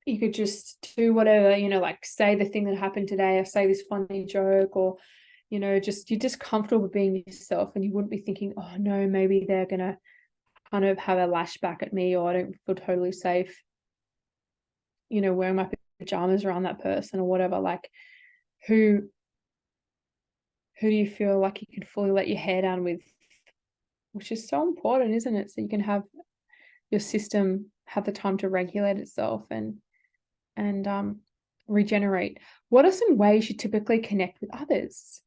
You could just do whatever, you know, like say the thing that happened today, or say this funny joke, or, you know, just, you're just comfortable being yourself, and you wouldn't be thinking, oh no, maybe they're gonna kind of have a lash back at me, or I don't feel totally safe, you know, wearing my pajamas around that person, or whatever. Like, who do you feel like you could fully let your hair down with, which is so important, isn't it? So you can have your system have the time to regulate itself and regenerate. What are some ways you typically connect with others?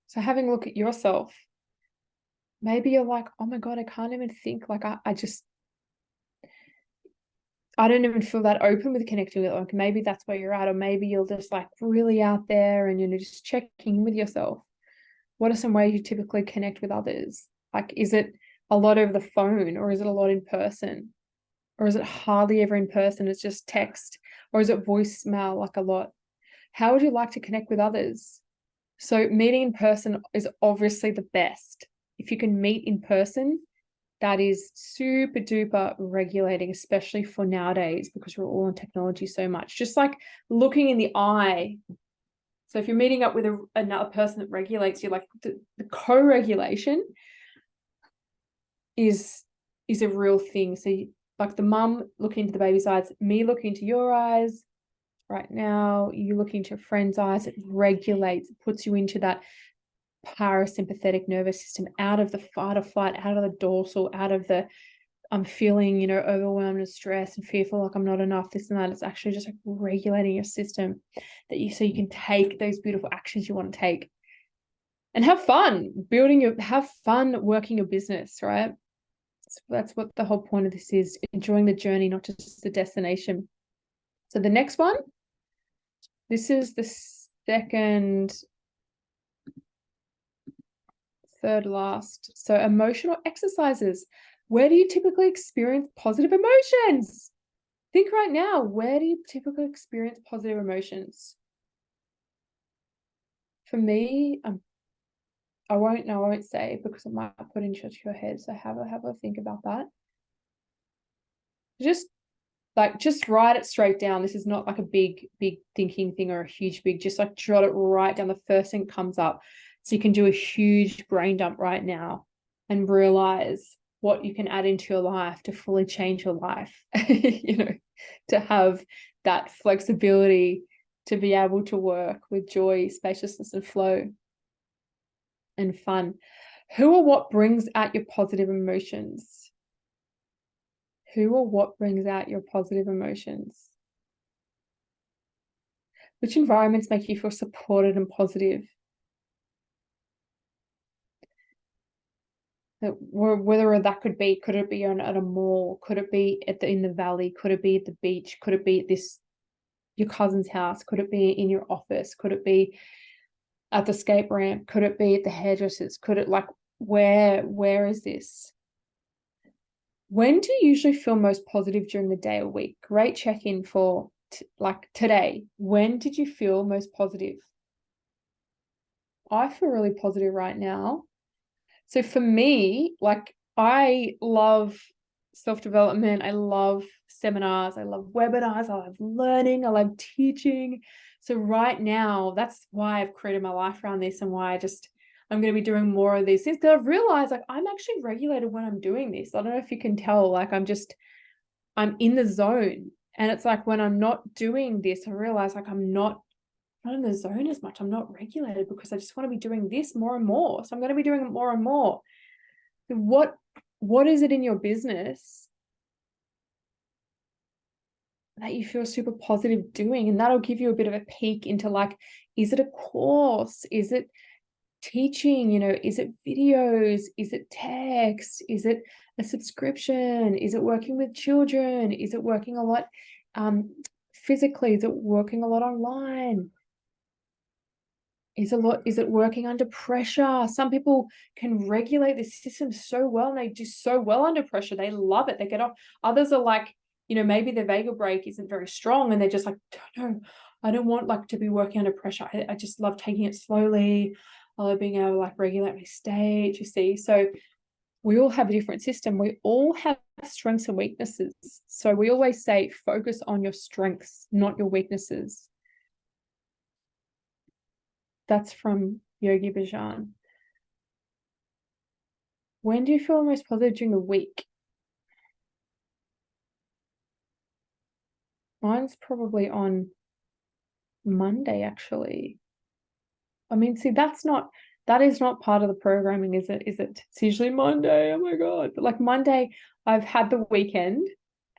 So having a look at yourself, maybe you're like, oh my God, I can't even think. Like, I don't even feel that open with connecting with, like, maybe that's where you're at, or maybe you're just like really out there and you're just checking in with yourself. What are some ways you typically connect with others? Like, is it a lot over the phone, or is it a lot in person? Or is it hardly ever in person? It's just text, or is it voicemail like a lot? How would you like to connect with others? So meeting in person is obviously the best. If you can meet in person, that is super duper regulating, especially for nowadays, because we're all on technology so much. Just like looking in the eye. So if you're meeting up with another person that regulates you, like the co-regulation is a real thing. So like the mum looking into the baby's eyes, me looking into your eyes right now, you look into your friend's eyes, it regulates, it puts you into that parasympathetic nervous system, out of the fight or flight, out of the dorsal, out of the I'm feeling, you know, overwhelmed and stressed and fearful, like I'm not enough, this and that. It's actually just like regulating your system, that you, so you can take those beautiful actions you want to take and have fun have fun working your business, right? So that's what the whole point of this is, enjoying the journey, not just the destination. So the next one, this is the third last. So emotional exercises. Where do you typically experience positive emotions? Think right now, where do you typically experience positive emotions? For me, I won't say, because it might put into your head. So have a think about that. Just write it straight down. This is not like a big thinking thing, or a huge big, just like jot it right down, the first thing that comes up. So you can do a huge brain dump right now and realize what you can add into your life to fully change your life. You know, to have that flexibility, to be able to work with joy, spaciousness, and flow and fun. Who or what brings out your positive emotions? Who or what brings out your positive emotions? Which environments make you feel supported and positive? Whether that could it be at a mall? Could it be in the valley? Could it be at the beach? Could it be at your cousin's house? Could it be in your office? Could it be at the skate ramp? Could it be at the hairdressers? Could it, like, where is this? When do you usually feel most positive during the day or week? Great check-in for like today. When did you feel most positive? I feel really positive right now. So for me, like, I love self-development. I love seminars. I love webinars. I love learning. I love teaching. So right now, that's why I've created my life around this, and why I'm going to be doing more of these things, because I've realized, like, I'm actually regulated when I'm doing this. I don't know if you can tell, like, I'm in the zone. And it's like, when I'm not doing this, I realize, like, I'm not in the zone as much. I'm not regulated, because I just want to be doing this more and more. So I'm going to be doing it more and more. What is it in your business that you feel super positive doing? And that'll give you a bit of a peek into, like, is it a course? Is it teaching? Is it videos? Is it text? Is it a subscription? Is it working with children? Is it working a lot physically? Is it working a lot online? Is it working under pressure? Some people can regulate the system so well, and they do so well under pressure. They love it. They get off. Others are like, maybe their vagal brake isn't very strong, and they're just like, no, I don't want, like, to be working under pressure. I just love taking it slowly. I love being able to, like, regulate my state, you see. So we all have a different system. We all have strengths and weaknesses. So we always say, focus on your strengths, not your weaknesses. That's from Yogi Bhajan. When do you feel most positive during the week? Mine's probably on Monday, actually. I mean, see, that is not part of the programming, is it? It's usually Monday. Oh my God. But, like, Monday, I've had the weekend,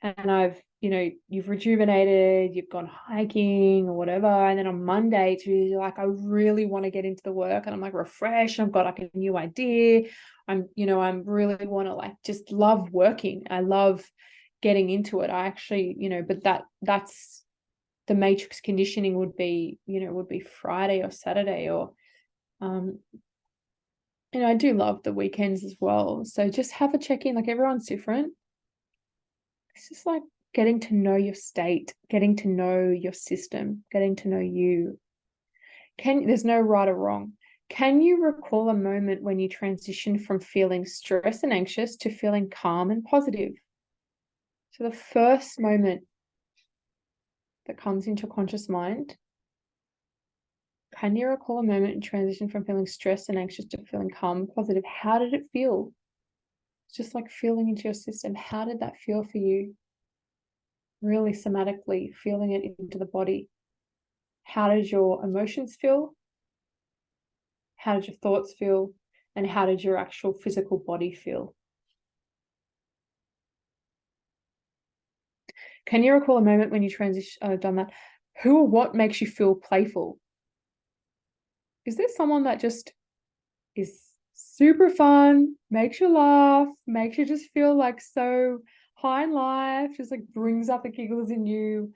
and you've rejuvenated, you've gone hiking or whatever. And then on Monday, it's really like, I really want to get into the work, and I'm, like, refreshed. I've got, like, a new idea. I'm really want to, like, just love working. I love getting into it. I actually, but that's the matrix conditioning would be Friday or Saturday, or, I do love the weekends as well. So just have a check-in. Like, everyone's different. It's just like getting to know your state, getting to know your system, getting to know you. There's no right or wrong. Can you recall a moment when you transitioned from feeling stressed and anxious to feeling calm and positive? So the first moment that comes into your conscious mind, can you recall a moment in transition from feeling stressed and anxious to feeling calm and positive? How did it feel? It's just like feeling into your system. How did that feel for you? Really somatically feeling it into the body. How did your emotions feel? How did your thoughts feel? And how did your actual physical body feel? Can you recall a moment when you done that? Who or what makes you feel playful? Is there someone that just is super fun, makes you laugh, makes you just feel like so high in life, just like brings out the giggles in you,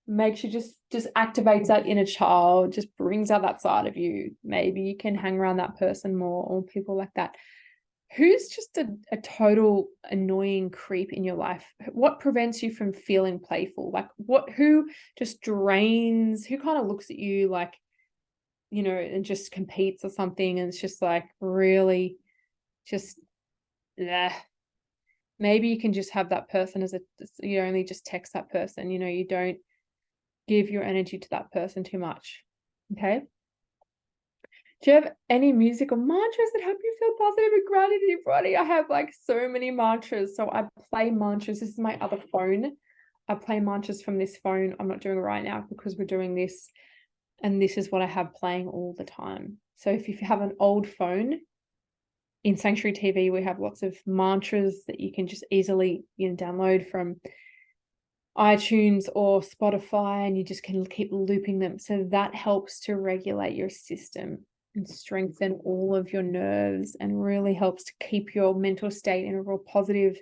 makes you just activates that inner child, just brings out that side of you? Maybe you can hang around that person more, or people like that. Who's just a total annoying creep in your life? What prevents you from feeling playful? Like, who just drains, who kind of looks at you like, and just competes or something, and it's just like, really just, yeah. Maybe you can just have that person you only just text that person, you don't give your energy to that person too much. Okay. Do you have any music or mantras that help you feel positive and grounded in your body? I have, like, so many mantras. So I play mantras. This is my other phone. I play mantras from this phone. I'm not doing it right now because we're doing this. And this is what I have playing all the time. So if you have an old phone, in Sanctuary TV, we have lots of mantras that you can just easily, download from iTunes or Spotify, and you just can keep looping them. So that helps to regulate your system. and strengthen all of your nerves, and really helps to keep your mental state in a real positive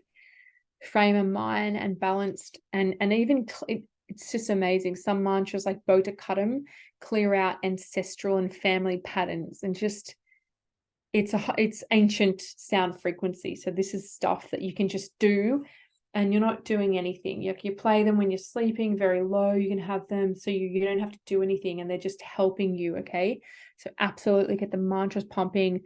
frame of mind and balanced. And even it's just amazing. Some mantras like Bodhikattam clear out ancestral and family patterns, and just it's ancient sound frequency. So this is stuff that you can just do, and you're not doing anything. You play them when you're sleeping very low. You can have them so you don't have to do anything, and they're just helping you. Okay, so absolutely get the mantras pumping.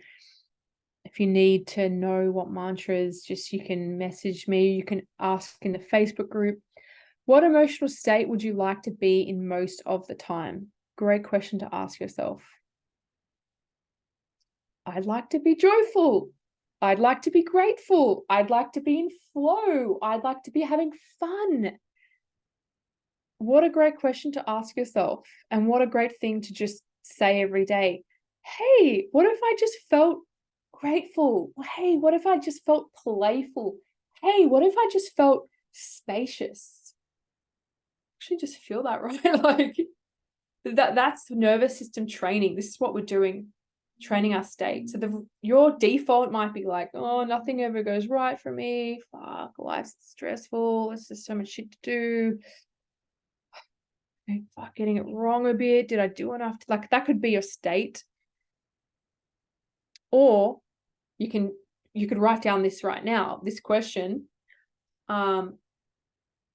If you need to know what mantras, just you can message me. You can ask in the Facebook group. What emotional state would you like to be in most of the time? Great question to ask yourself. I'd like to be joyful. I'd like to be grateful. I'd like to be in flow. I'd like to be having fun. What a great question to ask yourself. And what a great thing to just say every day. Hey, what if I just felt grateful? Hey, what if I just felt playful? Hey, what if I just felt spacious? Actually, just feel that, right? Like that's nervous system training. This is what we're doing, training our state. So your default might be like, oh, nothing ever goes right for me. Fuck, life's stressful. There's just so much shit to do. Fuck, getting it wrong a bit. Did I do enough? Like that could be your state. Or you could write down this right now, this question.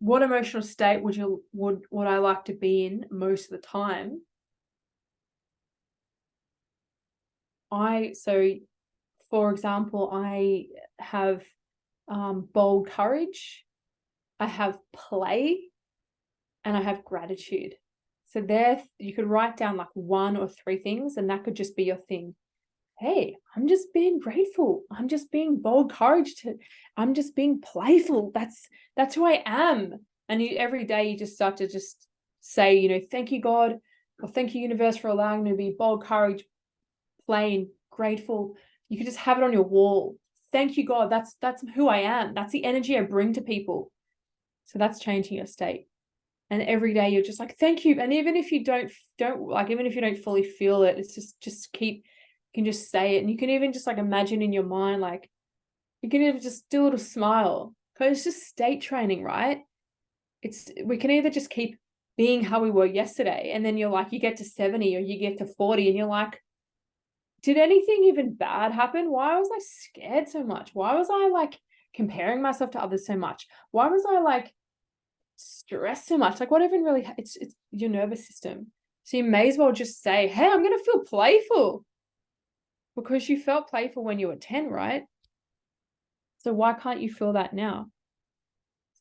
What emotional state would I like to be in most of the time? So for example, I have bold courage, I have play, and I have gratitude. So there you could write down like 1 or 3 things, and that could just be your thing. Hey, I'm just being grateful. I'm just being bold courage I'm just being playful. That's who I am. And every day you just start to just say, thank you, God, or thank you, universe, for allowing me to be bold courage, plain, grateful. You could just have it on your wall. Thank you, God. That's who I am. That's the energy I bring to people. So that's changing your state. And every day you're just like, thank you. And even if you don't like, even if you don't fully feel it, it's just keep, you can just say it. And you can even just like imagine in your mind, like you can even just do a little smile, because it's just state training, right? We can either just keep being how we were yesterday, and then you're like, you get to 70 or you get to 40 and you're like, did anything even bad happen? Why was I scared so much? Why was I like comparing myself to others so much? Why was I like stressed so much? Like what even really, it's your nervous system. So you may as well just say, hey, I'm going to feel playful, because you felt playful when you were 10, right? So why can't you feel that now?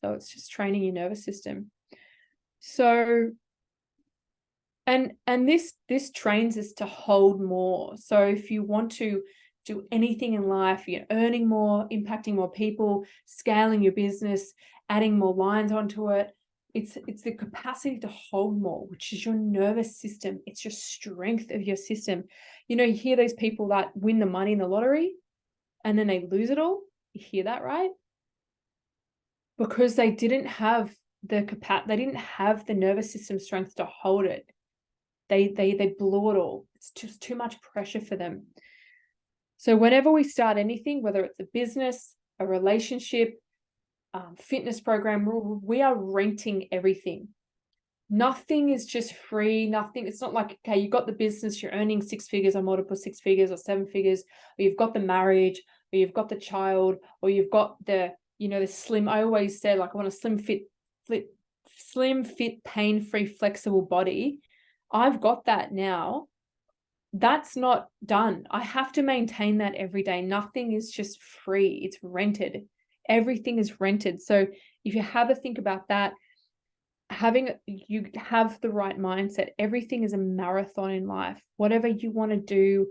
So it's just training your nervous system. So and this trains us to hold more. So if you want to do anything in life, you're earning more, impacting more people, scaling your business, adding more lines onto it, it's the capacity to hold more, which is your nervous system. It's your strength of your system. You hear those people that win the money in the lottery and then they lose it all. You hear that, right? Because they didn't have they didn't have the nervous system strength to hold it. They blew it all. It's just too much pressure for them. So whenever we start anything, whether it's a business, a relationship, fitness program, we are renting everything. Nothing is just free. Nothing. It's not like, okay, you got the business, you're earning 6 figures or multiple 6 figures or 7 figures, or you've got the marriage, or you've got the child, or you've got the slim. I always say, like, I want a slim, fit, pain-free, flexible body. I've got that now. That's not done. I have to maintain that every day. Nothing is just free. It's rented. Everything is rented. So if you have a think about that, you have the right mindset. Everything is a marathon in life. Whatever you want to do,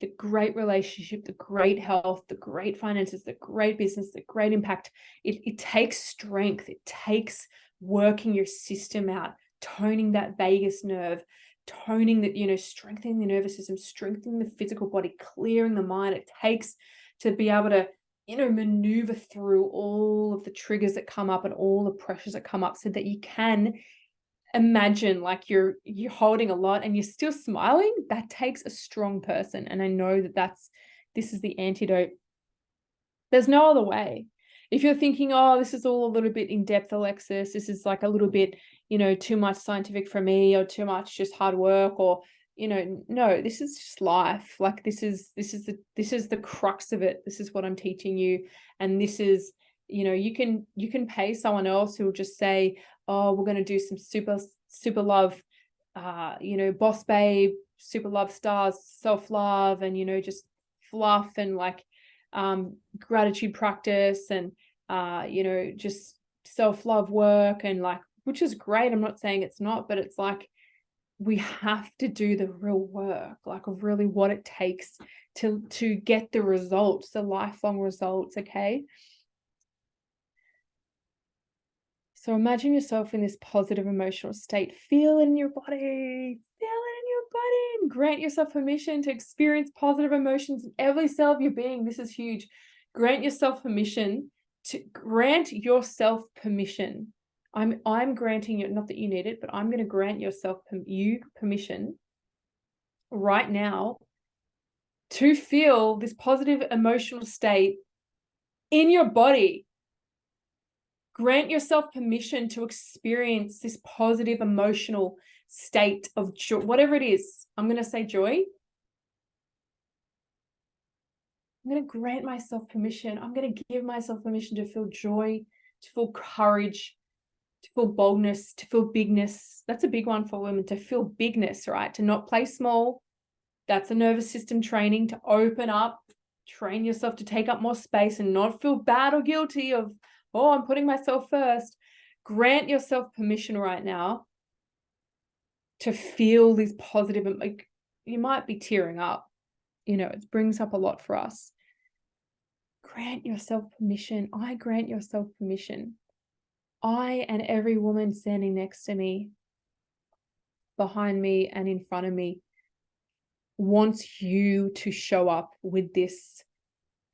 the great relationship, the great health, the great finances, the great business, the great impact, it takes strength. It takes working your system out, toning that vagus nerve, toning that, strengthening the nervous system, strengthening the physical body, clearing the mind. It takes to be able to maneuver through all of the triggers that come up and all the pressures that come up, so that you can imagine like you're holding a lot and you're still smiling. That takes a strong person. And I know that this is the antidote. There's no other way. If you're thinking, oh, this is all a little bit in depth, Alexis, this is like a little bit, too much scientific for me, or too much just hard work, or, no, this is just life. Like this is the crux of it. This is what I'm teaching you. And this is, you can pay someone else who will just say, oh, we're going to do some super love, boss babe, super love stars, self-love, and, just fluff and like, gratitude practice and, just self-love work, and like, which is great. I'm not saying it's not, but it's like, we have to do the real work, like really what it takes to get the results, the lifelong results. Okay. So imagine yourself in this positive emotional state. Feel it in your body. Feel it in your body. And grant yourself permission to experience positive emotions in every cell of your being. This is huge. Grant yourself permission I'm granting you, not that you need it, but I'm going to grant yourself permission right now to feel this positive emotional state in your body. Grant yourself permission to experience this positive emotional state of joy, whatever it is. I'm going to say joy. I'm going to grant myself permission. I'm going to give myself permission to feel joy, to feel courage, to feel boldness, to feel bigness. That's a big one for women, to feel bigness, right? To not play small. That's a nervous system training, to open up, train yourself to take up more space and not feel bad or guilty of, oh, I'm putting myself first. Grant yourself permission right now to feel this positive, like you might be tearing up, it brings up a lot for us. Grant yourself permission. I grant yourself permission. I and every woman standing next to me, behind me and in front of me, wants you to show up with this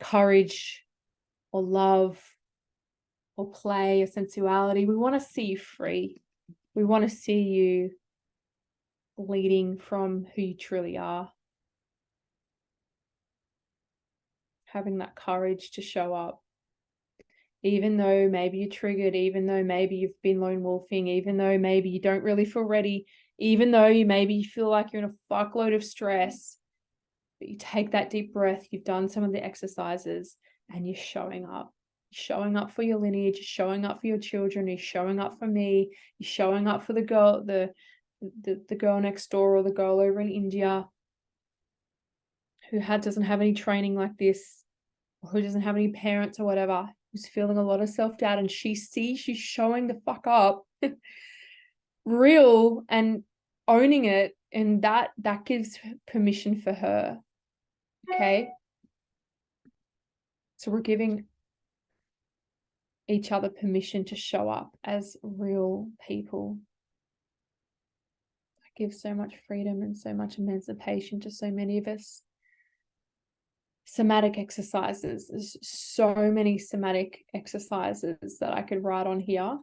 courage or love or play or sensuality. We want to see you free. We want to see you leading from who you truly are. Having that courage to show up. Even though maybe you're triggered, even though maybe you've been lone wolfing, even though maybe you don't really feel ready, even though you feel like you're in a fuckload of stress, but you take that deep breath, you've done some of the exercises, and you're showing up. Showing up for your lineage, you're showing up for your children, you're showing up for me, you're showing up for the girl, the girl next door, or the girl over in India who doesn't have any training like this, or who doesn't have any parents or whatever, who's feeling a lot of self-doubt, and she sees you showing the fuck up real and owning it, and that gives permission for her. Okay, so we're giving each other permission to show up as real people. That gives so much freedom and so much emancipation to so many of us. Somatic exercises. There's so many somatic exercises that I could write on here,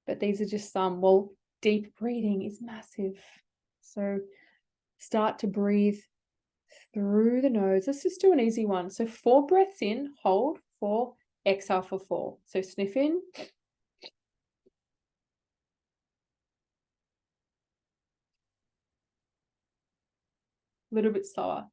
but these are just some. Well, deep breathing is massive. So start to breathe through the nose. Let's just do an easy one. So 4 breaths in, hold 4, exhale for 4. So sniff in. A little bit slower.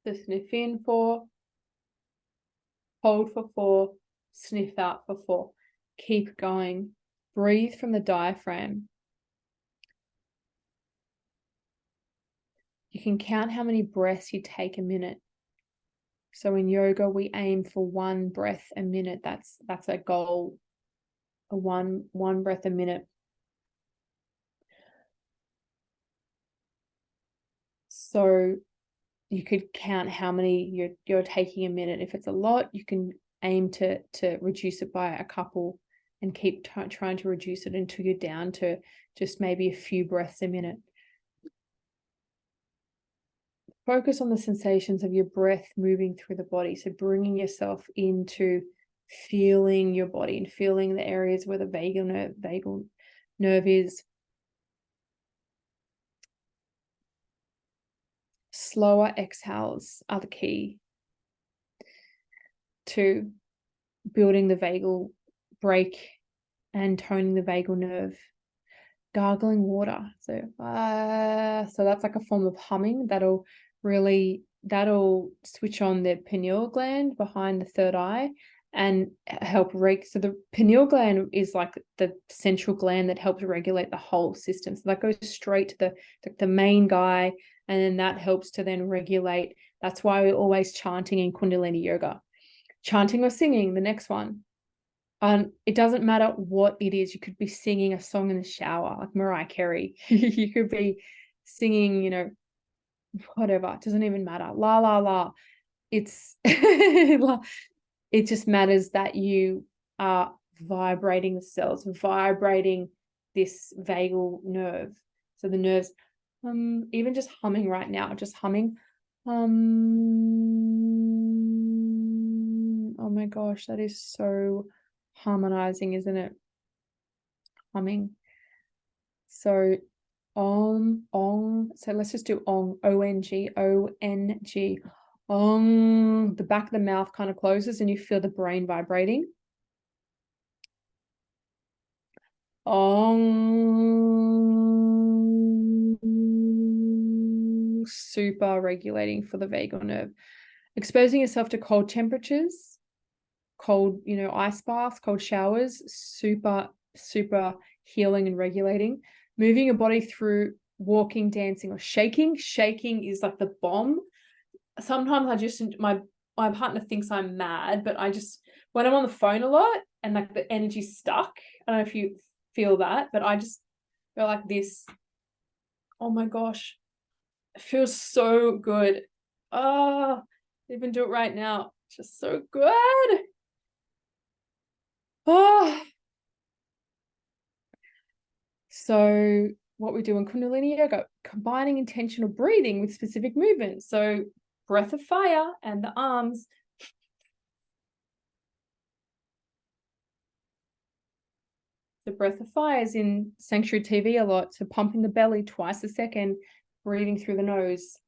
So sniff in 4, hold for 4, sniff out for 4. Keep going. Breathe from the diaphragm. You can count how many breaths you take a minute. So in yoga, we aim for 1 breath a minute. That's a goal. A one breath a minute. So you could count how many you're taking a minute. If it's a lot, you can aim to reduce it by a couple, and keep trying to reduce it until you're down to just maybe a few breaths a minute. Focus on the sensations of your breath moving through the body. So bringing yourself into feeling your body and feeling the areas where the vagal nerve is. Slower exhales are the key to building the vagal brake and toning the vagal nerve. Gargling water. So that's like a form of humming that'll switch on the pineal gland behind the third eye and help so the pineal gland is like the central gland that helps regulate the whole system. So that goes straight to the main guy, and then that helps to then regulate. That's why we're always chanting in Kundalini yoga. Chanting or singing, the next one. It doesn't matter what it is. You could be singing a song in the shower, like Mariah Carey. You could be singing, whatever. It doesn't even matter. La, la, la. It's, it just matters that you are vibrating the cells, vibrating this vagal nerve. So the nerves, even just humming right now, just humming. Oh my gosh, that is so harmonizing, isn't it? Humming. So ong. So let's just do ong. O-N-G. O-N-G. Ong. The back of the mouth kind of closes and you feel the brain vibrating. Ong. Super regulating for the vagal nerve. Exposing yourself to cold temperatures, cold, ice baths, cold showers, super healing and regulating. Moving your body through walking, dancing, or shaking. Shaking is like the bomb. Sometimes my partner thinks I'm mad, but when I'm on the phone a lot and like the energy's stuck, I don't know if you feel that, but I just go like this. Oh my gosh, it feels so good. Even do it right now. It's just so good. So what we do in Kundalini yoga, combining intentional breathing with specific movements. So breath of fire and the arms. The breath of fire is in Sanctuary TV a lot. So pumping the belly twice a second, breathing through the nose.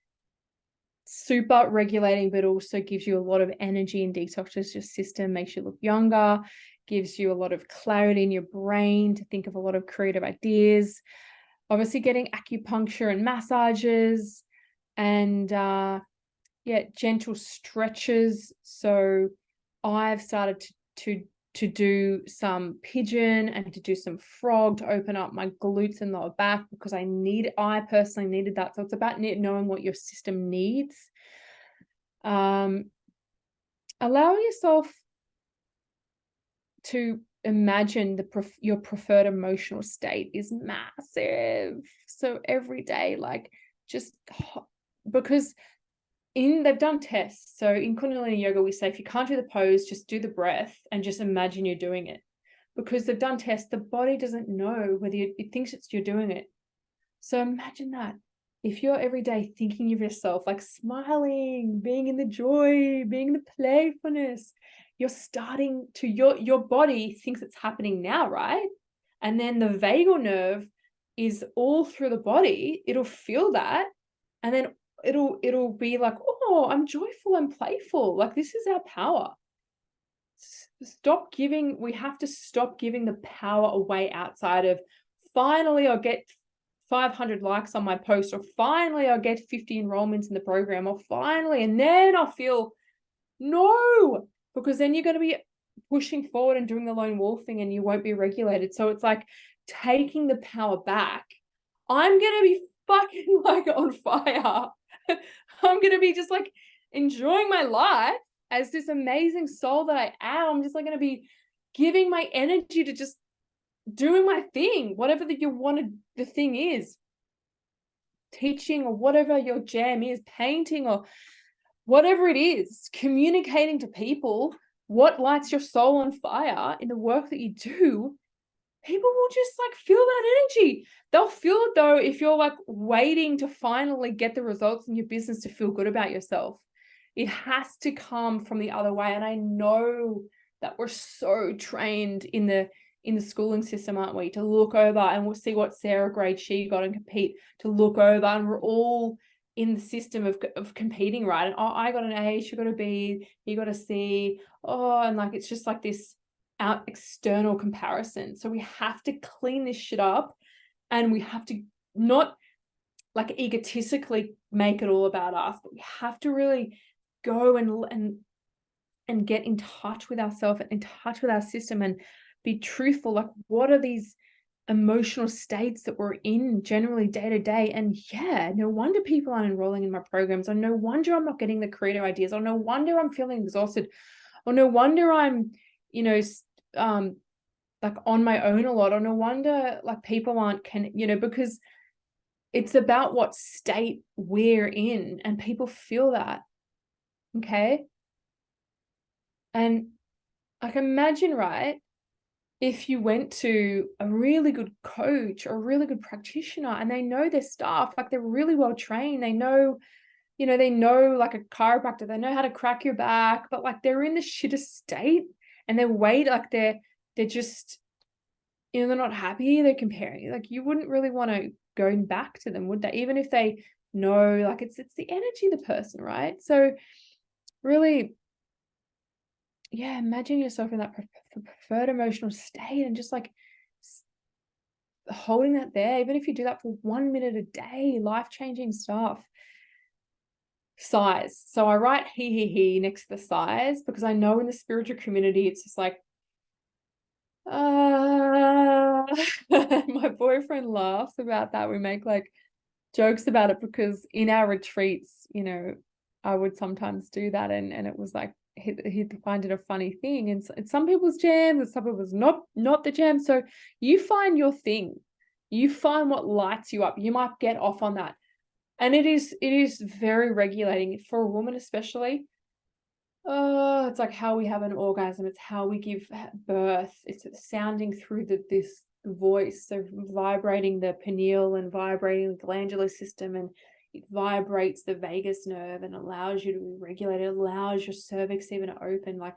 Super regulating, but also gives you a lot of energy and detoxes your system, makes you look younger, gives you a lot of clarity in your brain to think of a lot of creative ideas. Obviously getting acupuncture and massages and gentle stretches. So I've started to do some pigeon and to do some frog to open up my glutes and lower back because I personally needed that. So it's about knowing what your system needs. Allowing yourself to imagine your preferred emotional state is massive. So every day, because they've done tests. So in Kundalini yoga, we say, if you can't do the pose, just do the breath and just imagine you're doing it. Because they've done tests, the body doesn't know whether it thinks you're doing it. So imagine that. If you're every day thinking of yourself, like smiling, being in the joy, being in the playfulness, you're starting to, your body thinks it's happening now, right? And then the vagal nerve is all through the body. It'll feel that. And then it'll be like, oh, I'm joyful, I'm playful. Like, this is our power. We have to stop giving the power away outside of, finally I'll get 500 likes on my post, or finally I'll get 50 enrollments in the program, or finally, and then I'll feel, no, because then you're going to be pushing forward and doing the lone wolf thing and you won't be regulated. So it's like taking the power back. I'm going to be fucking like on fire. I'm going to be just like enjoying my life as this amazing soul that I am. I'm just like going to be giving my energy to just doing my thing, whatever the thing is, teaching or whatever your jam is, painting or whatever it is, communicating to people what lights your soul on fire in the work that you do. people will just like feel that energy. They'll feel it though if you're like waiting to finally get the results in your business to feel good about yourself. It has to come from the other way. And I know that we're so trained in the schooling system, aren't we? To look over and we'll see what Sarah grade she got and compete, to look over, and we're all in the system of competing, right? And oh, I got an A, she got a B, you got a C. Oh, and like it's just like this out external comparison. So we have to clean this shit up, and we have to not like egotistically make it all about us, but we have to really go and get in touch with ourselves, in touch with our system, and be truthful. Like, what are these emotional states that we're in generally day to day? And yeah, no wonder people aren't enrolling in my programs, or no wonder I'm not getting the creative ideas, or no wonder I'm feeling exhausted, or no wonder I'm, you know, like on my own a lot, or no wonder like people aren't because it's about what state we're in, and people feel that. Okay. And like, imagine, right, if you went to a really good coach or a really good practitioner and they know their stuff, like they're really well trained, they know, they know, like a chiropractor, they know how to crack your back, but like they're in the shittest state, and they're like they're just, they're not happy, they're comparing. Like, you wouldn't really want to go back to them, would they? Even if they know, like it's the energy of the person, right? So really, yeah, imagine yourself in that preferred emotional state, and just like holding that there, even if you do that for 1 minute a day, life-changing stuff. Sighs. So I write he next to the sighs, because I know in the spiritual community, it's just like, my boyfriend laughs about that. We make like jokes about it, because in our retreats, I would sometimes do that, and it was like he'd find it a funny thing, and it's some people's jam, and some people's not the jam. So you find your thing, you find what lights you up. You might get off on that, and it is very regulating for a woman, especially. Oh, it's like how we have an orgasm. It's how we give birth. It's sounding through this voice, so vibrating the pineal and vibrating the glandular system, and it vibrates the vagus nerve and allows you to be regulated. It allows your cervix even to open. Like,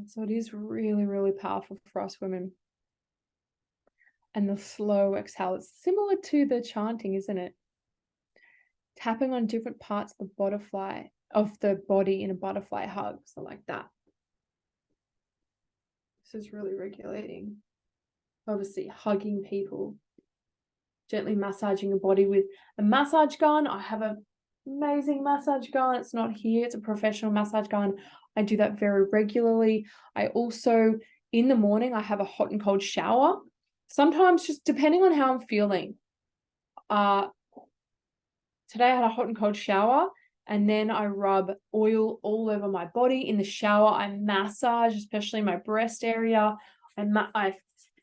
so it is really, really powerful for us women. And the slow exhale, it's similar to the chanting, isn't it? Tapping on different parts of the body in a butterfly hug, so like that. This is really regulating. Obviously, hugging people, gently massaging your body with a massage gun. I have an amazing massage gun. It's not here, it's a professional massage gun. I do that very regularly. I also, in the morning, I have a hot and cold shower. Sometimes, just depending on how I'm feeling. Today I had a hot and cold shower, and then I rub oil all over my body in the shower. I massage, especially my breast area. I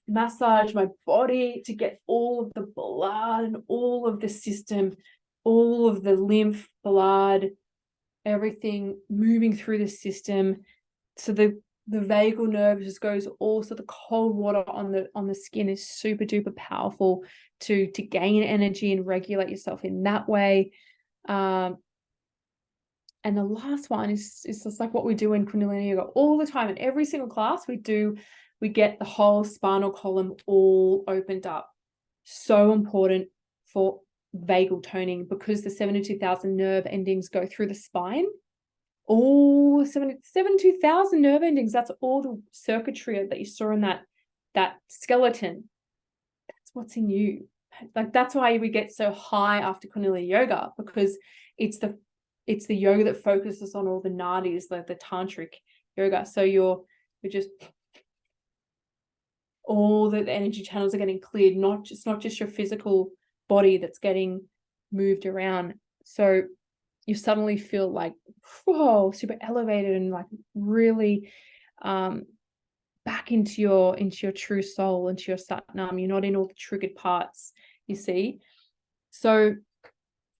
massage my body to get all of the blood and all of the system, all of the lymph, blood, everything moving through the system. So the vagal nerve just goes. Also, the cold water on the skin is super duper powerful to gain energy and regulate yourself in that way. And the last one is just like what we do in Kundalini Yoga all the time. In every single class we get the whole spinal column all opened up. So important for vagal toning, because the 72,000 nerve endings go through the spine. All 72,000 nerve endings, that's all the circuitry that you saw in that skeleton. That's what's in you. Like, that's why we get so high after Kundalini Yoga, because it's the yoga that focuses on all the nadis, like the tantric yoga. So you're just, all the energy channels are getting cleared, not just your physical body that's getting moved around. So you suddenly feel like, whoa, super elevated, and like really back into your true soul, into your Satnam. You're not in all the triggered parts, you see. So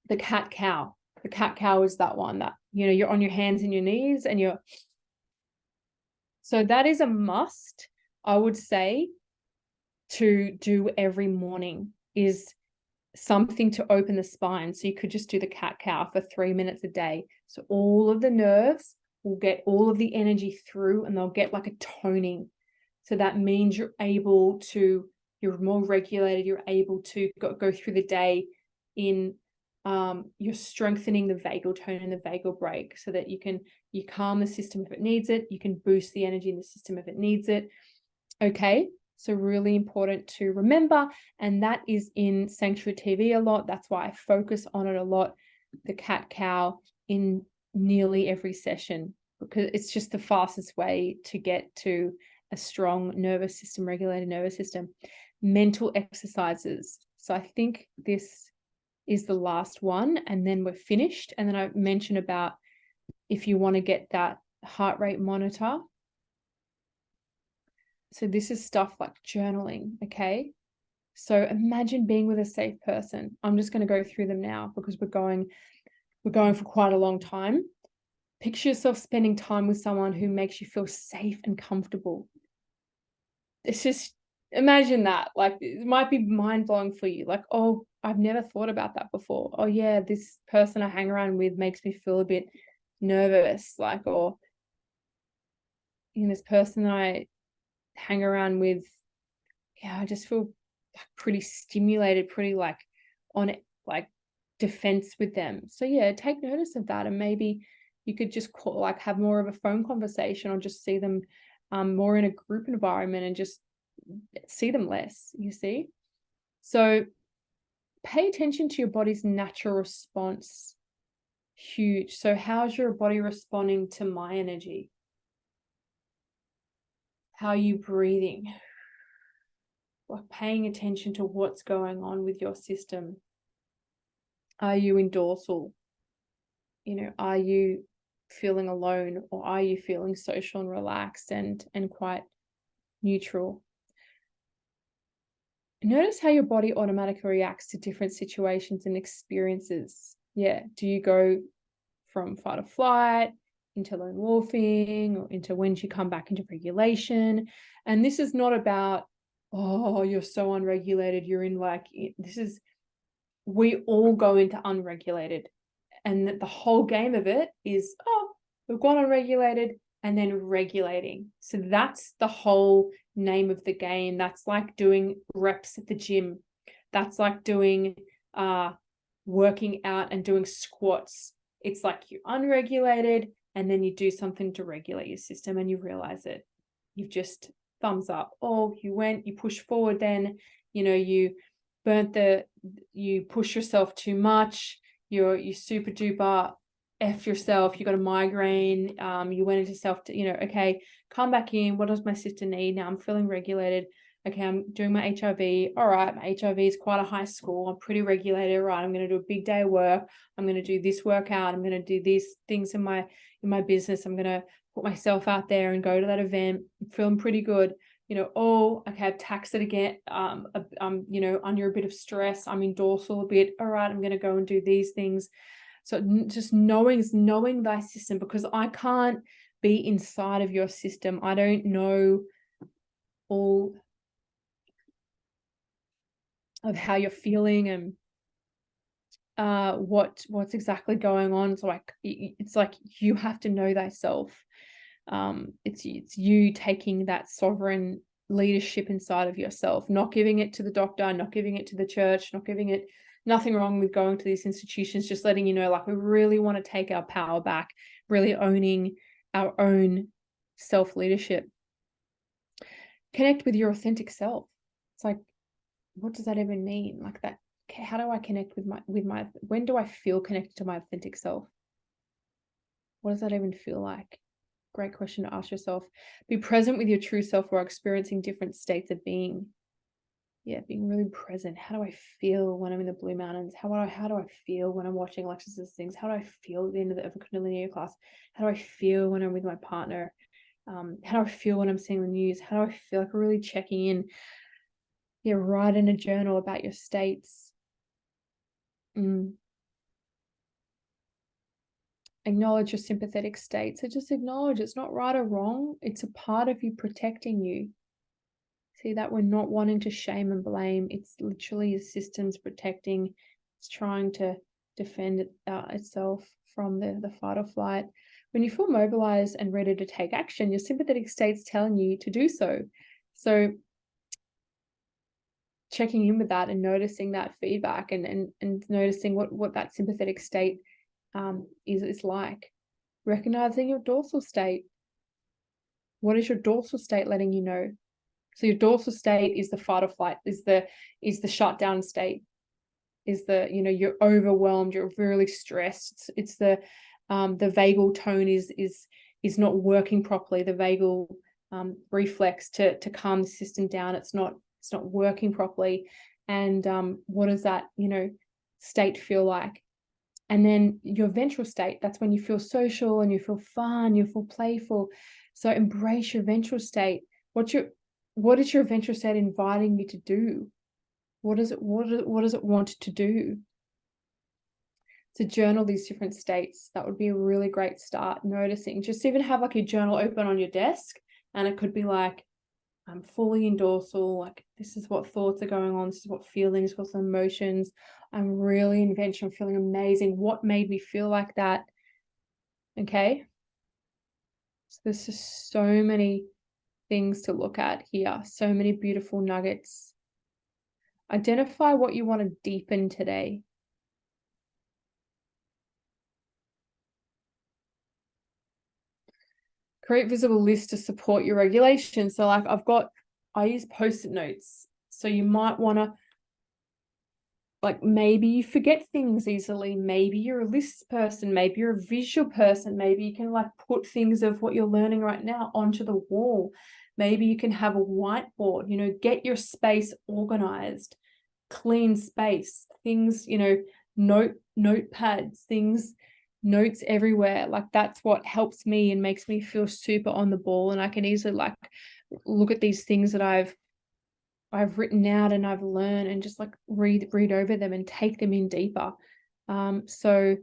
the cat cow is that one that, you're on your hands and your knees, and you're So that is a must, I would say, to do every morning, is something to open the spine. So you could just do the cat-cow for 3 minutes a day. So all of the nerves will get all of the energy through, and they'll get like a toning. So that means you're more regulated, you're able to go through the day in, you're strengthening the vagal tone and the vagal brake, so that you calm the system if it needs it, you can boost the energy in the system if it needs it. Okay, so really important to remember, and that is in Sanctuary TV a lot. That's why I focus on it a lot, the cat-cow, in nearly every session, because it's just the fastest way to get to a strong nervous system, regulated nervous system. Mental exercises. So I think this is the last one, and then we're finished. And then I mentioned about if you want to get that heart rate monitor. So this is stuff like journaling, okay? So imagine being with a safe person. I'm just going to go through them now because we're going for quite a long time. Picture yourself spending time with someone who makes you feel safe and comfortable. It's just, imagine that. Like, it might be mind-blowing for you. Like, oh, I've never thought about that before. Oh yeah, this person I hang around with makes me feel a bit nervous. Like, or, this person that I hang around with, yeah, I just feel pretty stimulated, pretty like on it, like defense with them. So yeah, take notice of that, and maybe you could just have more of a phone conversation, or just see them more in a group environment and just see them less, you see? So pay attention to your body's natural response. Huge. So how's your body responding to my energy? How are you breathing? Like, paying attention to what's going on with your system. Are you in dorsal? Are you feeling alone, or are you feeling social and relaxed and quite neutral? Notice how your body automatically reacts to different situations and experiences. Yeah. Do you go from fight or flight into lone wolfing, or into when you come back into regulation? And this is not about, oh, you're so unregulated, you're in we all go into unregulated, and the whole game of it is, oh, we've gone unregulated and then regulating. So that's the whole name of the game. That's like doing reps at the gym. That's like doing working out and doing squats. It's like you're unregulated, and then you do something to regulate your system, and you realize it. You've just thumbs up. Oh, you push forward, then you you push yourself too much, you super duper F yourself, you got a migraine, you went into okay, come back in. What does my sister need? Now I'm feeling regulated. Okay, I'm doing my HRV. All right, my HRV is quite a high score. I'm pretty regulated. All right, I'm going to do a big day of work. I'm going to do this workout. I'm going to do these things in my business. I'm going to put myself out there and go to that event. I'm feeling pretty good. Oh, okay, I've taxed it again. I'm under a bit of stress. I'm in dorsal a bit. All right, I'm going to go and do these things. So just knowing thy system, because I can't be inside of your system. I don't know all of how you're feeling and what's exactly going on. So it's like you have to know thyself. It's you taking that sovereign leadership inside of yourself, not giving it to the doctor, not giving it to the church, nothing wrong with going to these institutions, just letting you know, like, we really want to take our power back, really owning our own self-leadership. Connect with your authentic self. It's like, what does that even mean? Like that, how do I connect with my when do I feel connected to my authentic self? What does that even feel like? Great question to ask yourself. Be present with your true self while experiencing different states of being. Yeah, being really present. How do I feel when I'm in the Blue Mountains? How do I feel when I'm watching Alexis's things? How do I feel at the end of the Kundalini class? How do I feel when I'm with my partner? How do I feel when I'm seeing the news? How do I feel? Like, really checking in. Yeah, write in a journal about your states. Acknowledge your sympathetic state. So just acknowledge it's not right or wrong. It's a part of you protecting you. See that we're not wanting to shame and blame. It's literally your system's protecting. It's trying to defend itself from the fight or flight. When you feel mobilized and ready to take action, your sympathetic state's telling you to do so. So checking in with that and noticing that feedback and noticing what that sympathetic state is like. Recognizing your dorsal state. What is your dorsal state letting you know? So your dorsal state is the fight or flight, is the shutdown state, is the, you're overwhelmed, you're really stressed. It's the vagal tone is not working properly. The vagal reflex to calm the system down, it's not working properly. And what does that, state feel like? And then your ventral state, that's when you feel social and you feel fun, you feel playful. So embrace your ventral state. What is your ventral state inviting you to do? What does it want to do? To journal these different states, that would be a really great start. Noticing, just even have like your journal open on your desk, and it could be like, I'm fully in dorsal, like this is what thoughts are going on, this is what feelings, what's emotions. I'm really in ventral, I'm feeling amazing. What made me feel like that? Okay. So there's just so many things to look at here, so many beautiful nuggets. Identify what you want to deepen today. Create visible lists to support your regulation. So like I use post-it notes. So you might want to, like, maybe you forget things easily. Maybe you're a list person. Maybe you're a visual person. Maybe you can like put things of what you're learning right now onto the wall. Maybe you can have a whiteboard, get your space organized, clean space, things, notepads, things, notes everywhere. Like that's what helps me and makes me feel super on the ball. And I can easily like look at these things that I've written out and I've learned and just like read over them and take them in deeper. So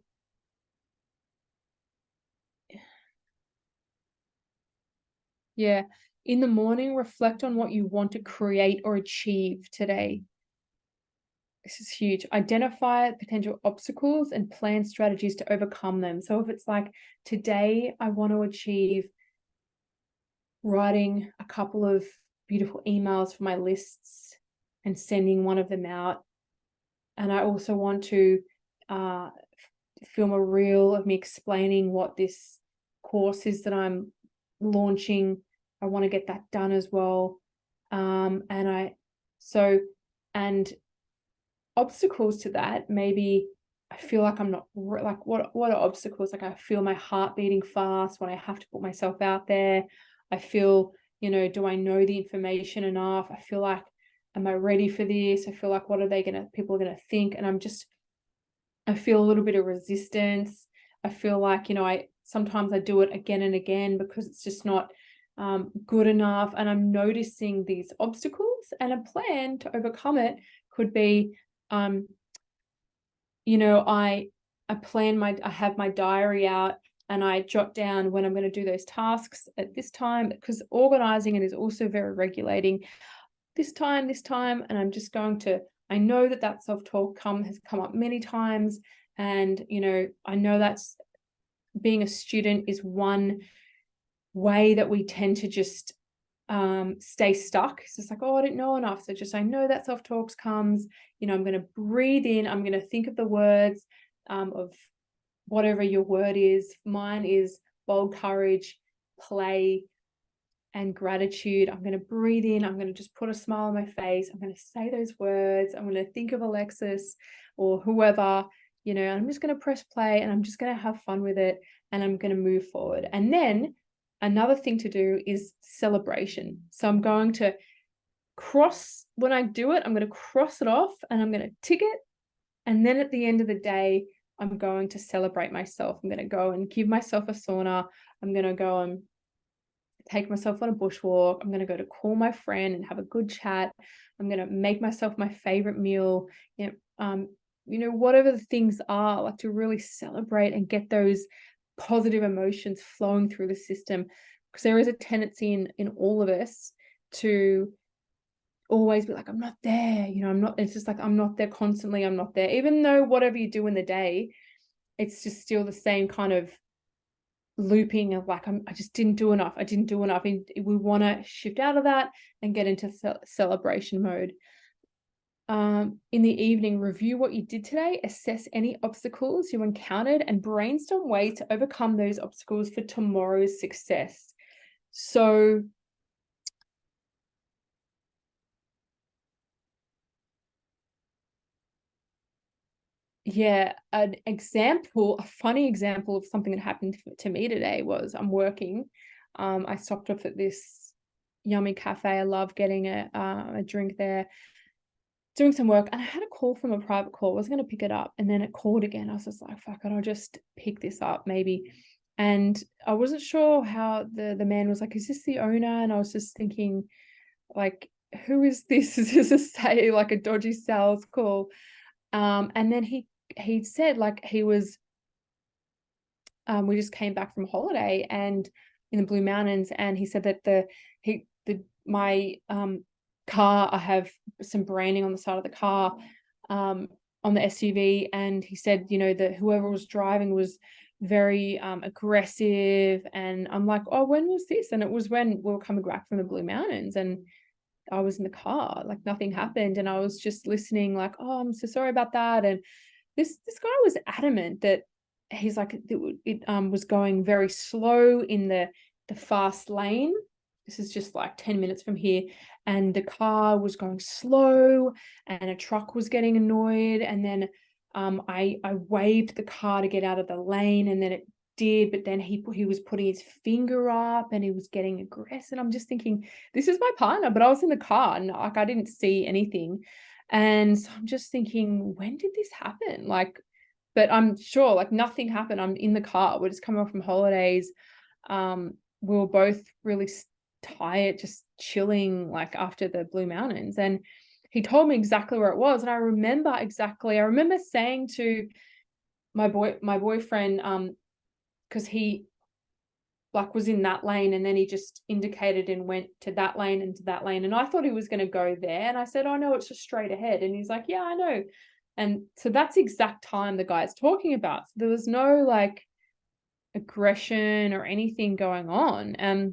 yeah, in the morning, reflect on what you want to create or achieve today. This is huge. Identify potential obstacles and plan strategies to overcome them. So if it's like, today I want to achieve writing a couple of beautiful emails for my lists and sending one of them out. And I also want to film a reel of me explaining what this course is that I'm launching. I want to get that done as well. And obstacles to that, maybe I feel like I'm not like, what are obstacles? Like I feel my heart beating fast when I have to put myself out there. I feel, do I know the information enough? I feel like, am I ready for this? I feel like, what are people are gonna think? And I feel a little bit of resistance. I feel like, sometimes I do it again and again because it's just not good enough. And I'm noticing these obstacles, and a plan to overcome it could be, I have my diary out and I jot down when I'm going to do those tasks at this time, because organizing it is also very regulating. This time, and I'm just going to, I know that self-talk has come up many times. And, I know that's, being a student is one way that we tend to just stay stuck. It's just like, oh, I didn't know enough. So just, I know that self-talk comes, I'm going to breathe in, I'm going to think of the words of whatever your word is. Mine is bold courage, play, and gratitude. I'm going to breathe in. I'm going to just put a smile on my face. I'm going to say those words. I'm going to think of Alexis or whoever, I'm just going to press play and I'm just going to have fun with it. And I'm going to move forward. And then another thing to do is celebration. So I'm going to when I do it, I'm going to cross it off and I'm going to tick it. And then at the end of the day, I'm going to celebrate myself. I'm going to go and give myself a sauna. I'm going to go and take myself on a bushwalk. I'm going to go to call my friend and have a good chat. I'm going to make myself my favorite meal. Whatever the things are, like to really celebrate and get those positive emotions flowing through the system, because there is a tendency in all of us to always be like, I'm not there, you know, I'm not, it's just like, I'm not there constantly, I'm not there, even though whatever you do in the day, it's just still the same kind of looping of like, I just didn't do enough, I didn't do enough. And we want to shift out of that and get into celebration mode. In the evening, review what you did today, assess any obstacles you encountered, and brainstorm ways to overcome those obstacles for tomorrow's success. So yeah, a funny example of something that happened to me today was I'm working. I stopped off at this yummy cafe. I love getting a drink there, doing some work, and I had a call from a private call. I was going to pick it up, and then it called again. I was just like, fuck it, I'll just pick this up maybe. And I wasn't sure how the man was like, is this the owner? And I was just thinking, like, who is this? Is this like a dodgy sales call? And then he said, like, he was we just came back from holiday and in the Blue Mountains, and he said that my car, I have some branding on the side of the car, on the SUV, and he said, you know, that whoever was driving was very aggressive. And I'm like, oh, when was this? And it was when we were coming back from the Blue Mountains, and I was in the car, like nothing happened, and I was just listening, like, oh, I'm so sorry about that. And this guy was adamant that he's like, it was going very slow in the fast lane. This is just like 10 minutes from here, and the car was going slow, and a truck was getting annoyed, and then I waved the car to get out of the lane, and then it did, but then he was putting his finger up, and he was getting aggressive. And I'm just thinking, this is my partner, but I was in the car and like I didn't see anything. And so I'm just thinking, when did this happen? Like, but I'm sure like nothing happened. I'm in the car. We're just coming off from holidays. We were both really tired, just chilling like after the Blue Mountains. And he told me exactly where it was. And I remember saying to my boyfriend, because he like was in that lane, and then he just indicated and went to that lane and to that lane, and I thought he was going to go there, and I said, oh no, it's just straight ahead. And he's like, yeah, I know. And so that's the exact time the guy's talking about. So there was no like aggression or anything going on.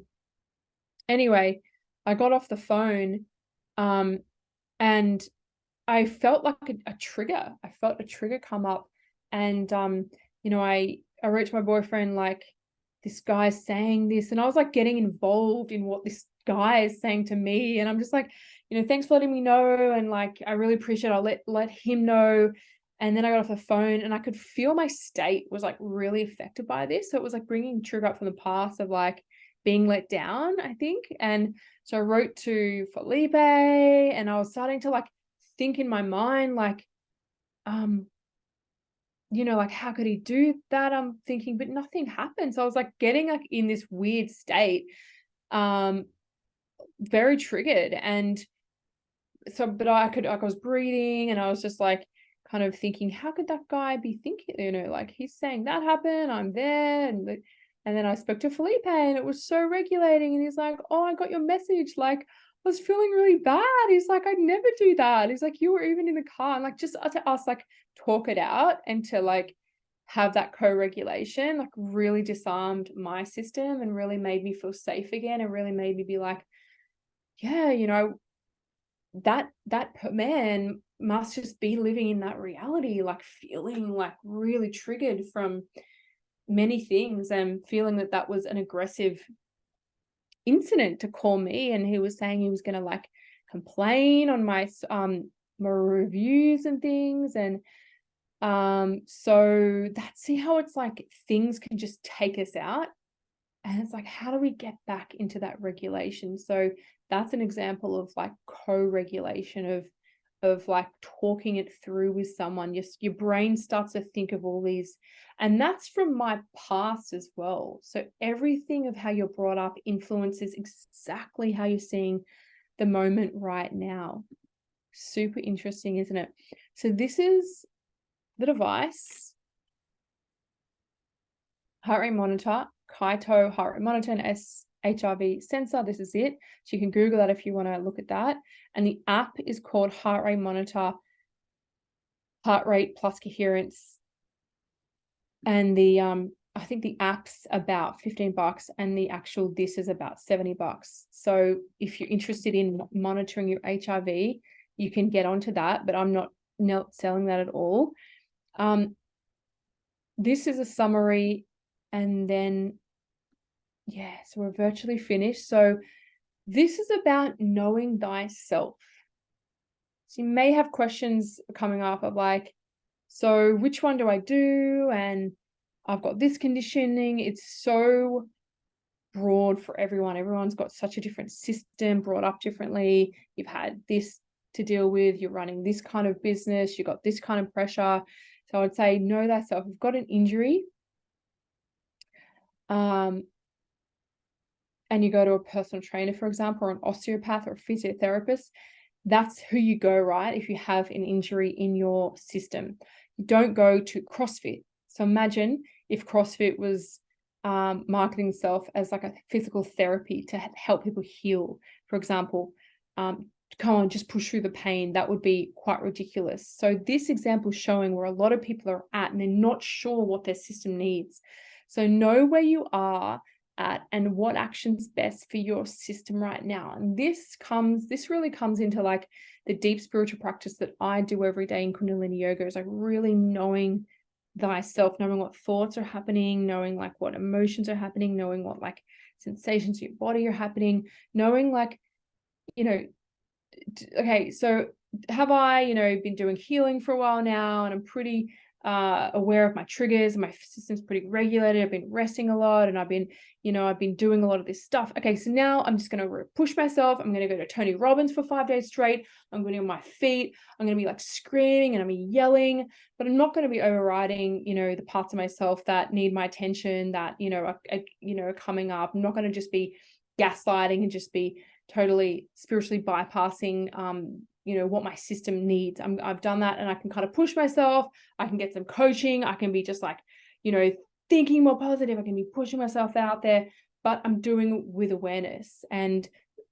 Anyway, I got off the phone, and I felt like a trigger. I felt a trigger come up, and you know, I wrote to my boyfriend like, this guy's saying this, and I was like getting involved in what this guy is saying to me, and I'm just like, you know, thanks for letting me know, and like I really appreciate it. I'll let him know. And then I got off the phone, and I could feel my state was like really affected by this. So it was like bringing trigger up from the past of like being let down, I think. And so I wrote to Felipe, and I was starting to like think in my mind like, you know, like how could he do that? I'm thinking, but nothing happened. So I was like getting like in this weird state, very triggered. And so, but I was breathing, and I was just like kind of thinking, how could that guy be thinking, you know, like he's saying that happened, I'm there. And then I spoke to Felipe, and it was so regulating, and he's like, oh, I got your message, like I was feeling really bad. He's like, I'd never do that. He's like, you were even in the car, and like just to us like talk it out and to like have that co-regulation like really disarmed my system and really made me feel safe again, and really made me be like, yeah, you know, that man must just be living in that reality, like feeling like really triggered from many things, and feeling that that was an aggressive incident to call me. And he was saying he was going to like complain on my reviews and things. And so that's, see how it's like things can just take us out, and it's like, how do we get back into that regulation? So that's an example of like co-regulation of like talking it through with someone. Your brain starts to think of all these, and that's from my past as well. So everything of how you're brought up influences exactly how you're seeing the moment right now. Super interesting, isn't it? So this is the device. heart rate monitor, Kaito heart rate monitor, and HRV sensor. This is it. So you can Google that if you want to look at that. And the app is called Heart Rate Monitor, Heart Rate Plus Coherence. And the I think the app's about $15 and the actual this is about $70. So if you're interested in monitoring your HRV, you can get onto that, but I'm not selling that at all. This is a summary, and then yeah, so we're virtually finished. So this is about knowing thyself. So you may have questions coming up of like, so which one do I do? And I've got this conditioning. It's so broad for everyone. Everyone's got such a different system, brought up differently. You've had this to deal with. You're running this kind of business. You've got this kind of pressure. So I'd say know thyself. If you've got an injury, and you go to a personal trainer, for example, or an osteopath or a physiotherapist, that's who you go, right? If you have an injury in your system, you don't go to CrossFit. So imagine if CrossFit was marketing itself as like a physical therapy to help people heal, for example. Come on, just push through the pain. That would be quite ridiculous. So this example is showing where a lot of people are at and they're not sure what their system needs. So know where you are at and what action's best for your system right now. And this really comes into like the deep spiritual practice that I do every day in Kundalini Yoga, is like really knowing thyself, knowing what thoughts are happening, knowing like what emotions are happening, knowing what like sensations of your body are happening, knowing like, you know, okay, so have I, been doing healing for a while now, and I'm pretty aware of my triggers, and my system's pretty regulated. I've been resting a lot, and I've been doing a lot of this stuff. Okay, so now I'm just going to push myself. I'm going to go to Tony Robbins for 5 days straight. I'm going to be on my feet. I'm going to be like screaming and I'm yelling, but I'm not going to be overriding, the parts of myself that need my attention, that, are coming up. I'm not going to just be gaslighting and just be totally spiritually bypassing what my system needs. I've done that, and I can kind of push myself. I can get some coaching. I can be just like, thinking more positive. I can be pushing myself out there, but I'm doing with awareness. And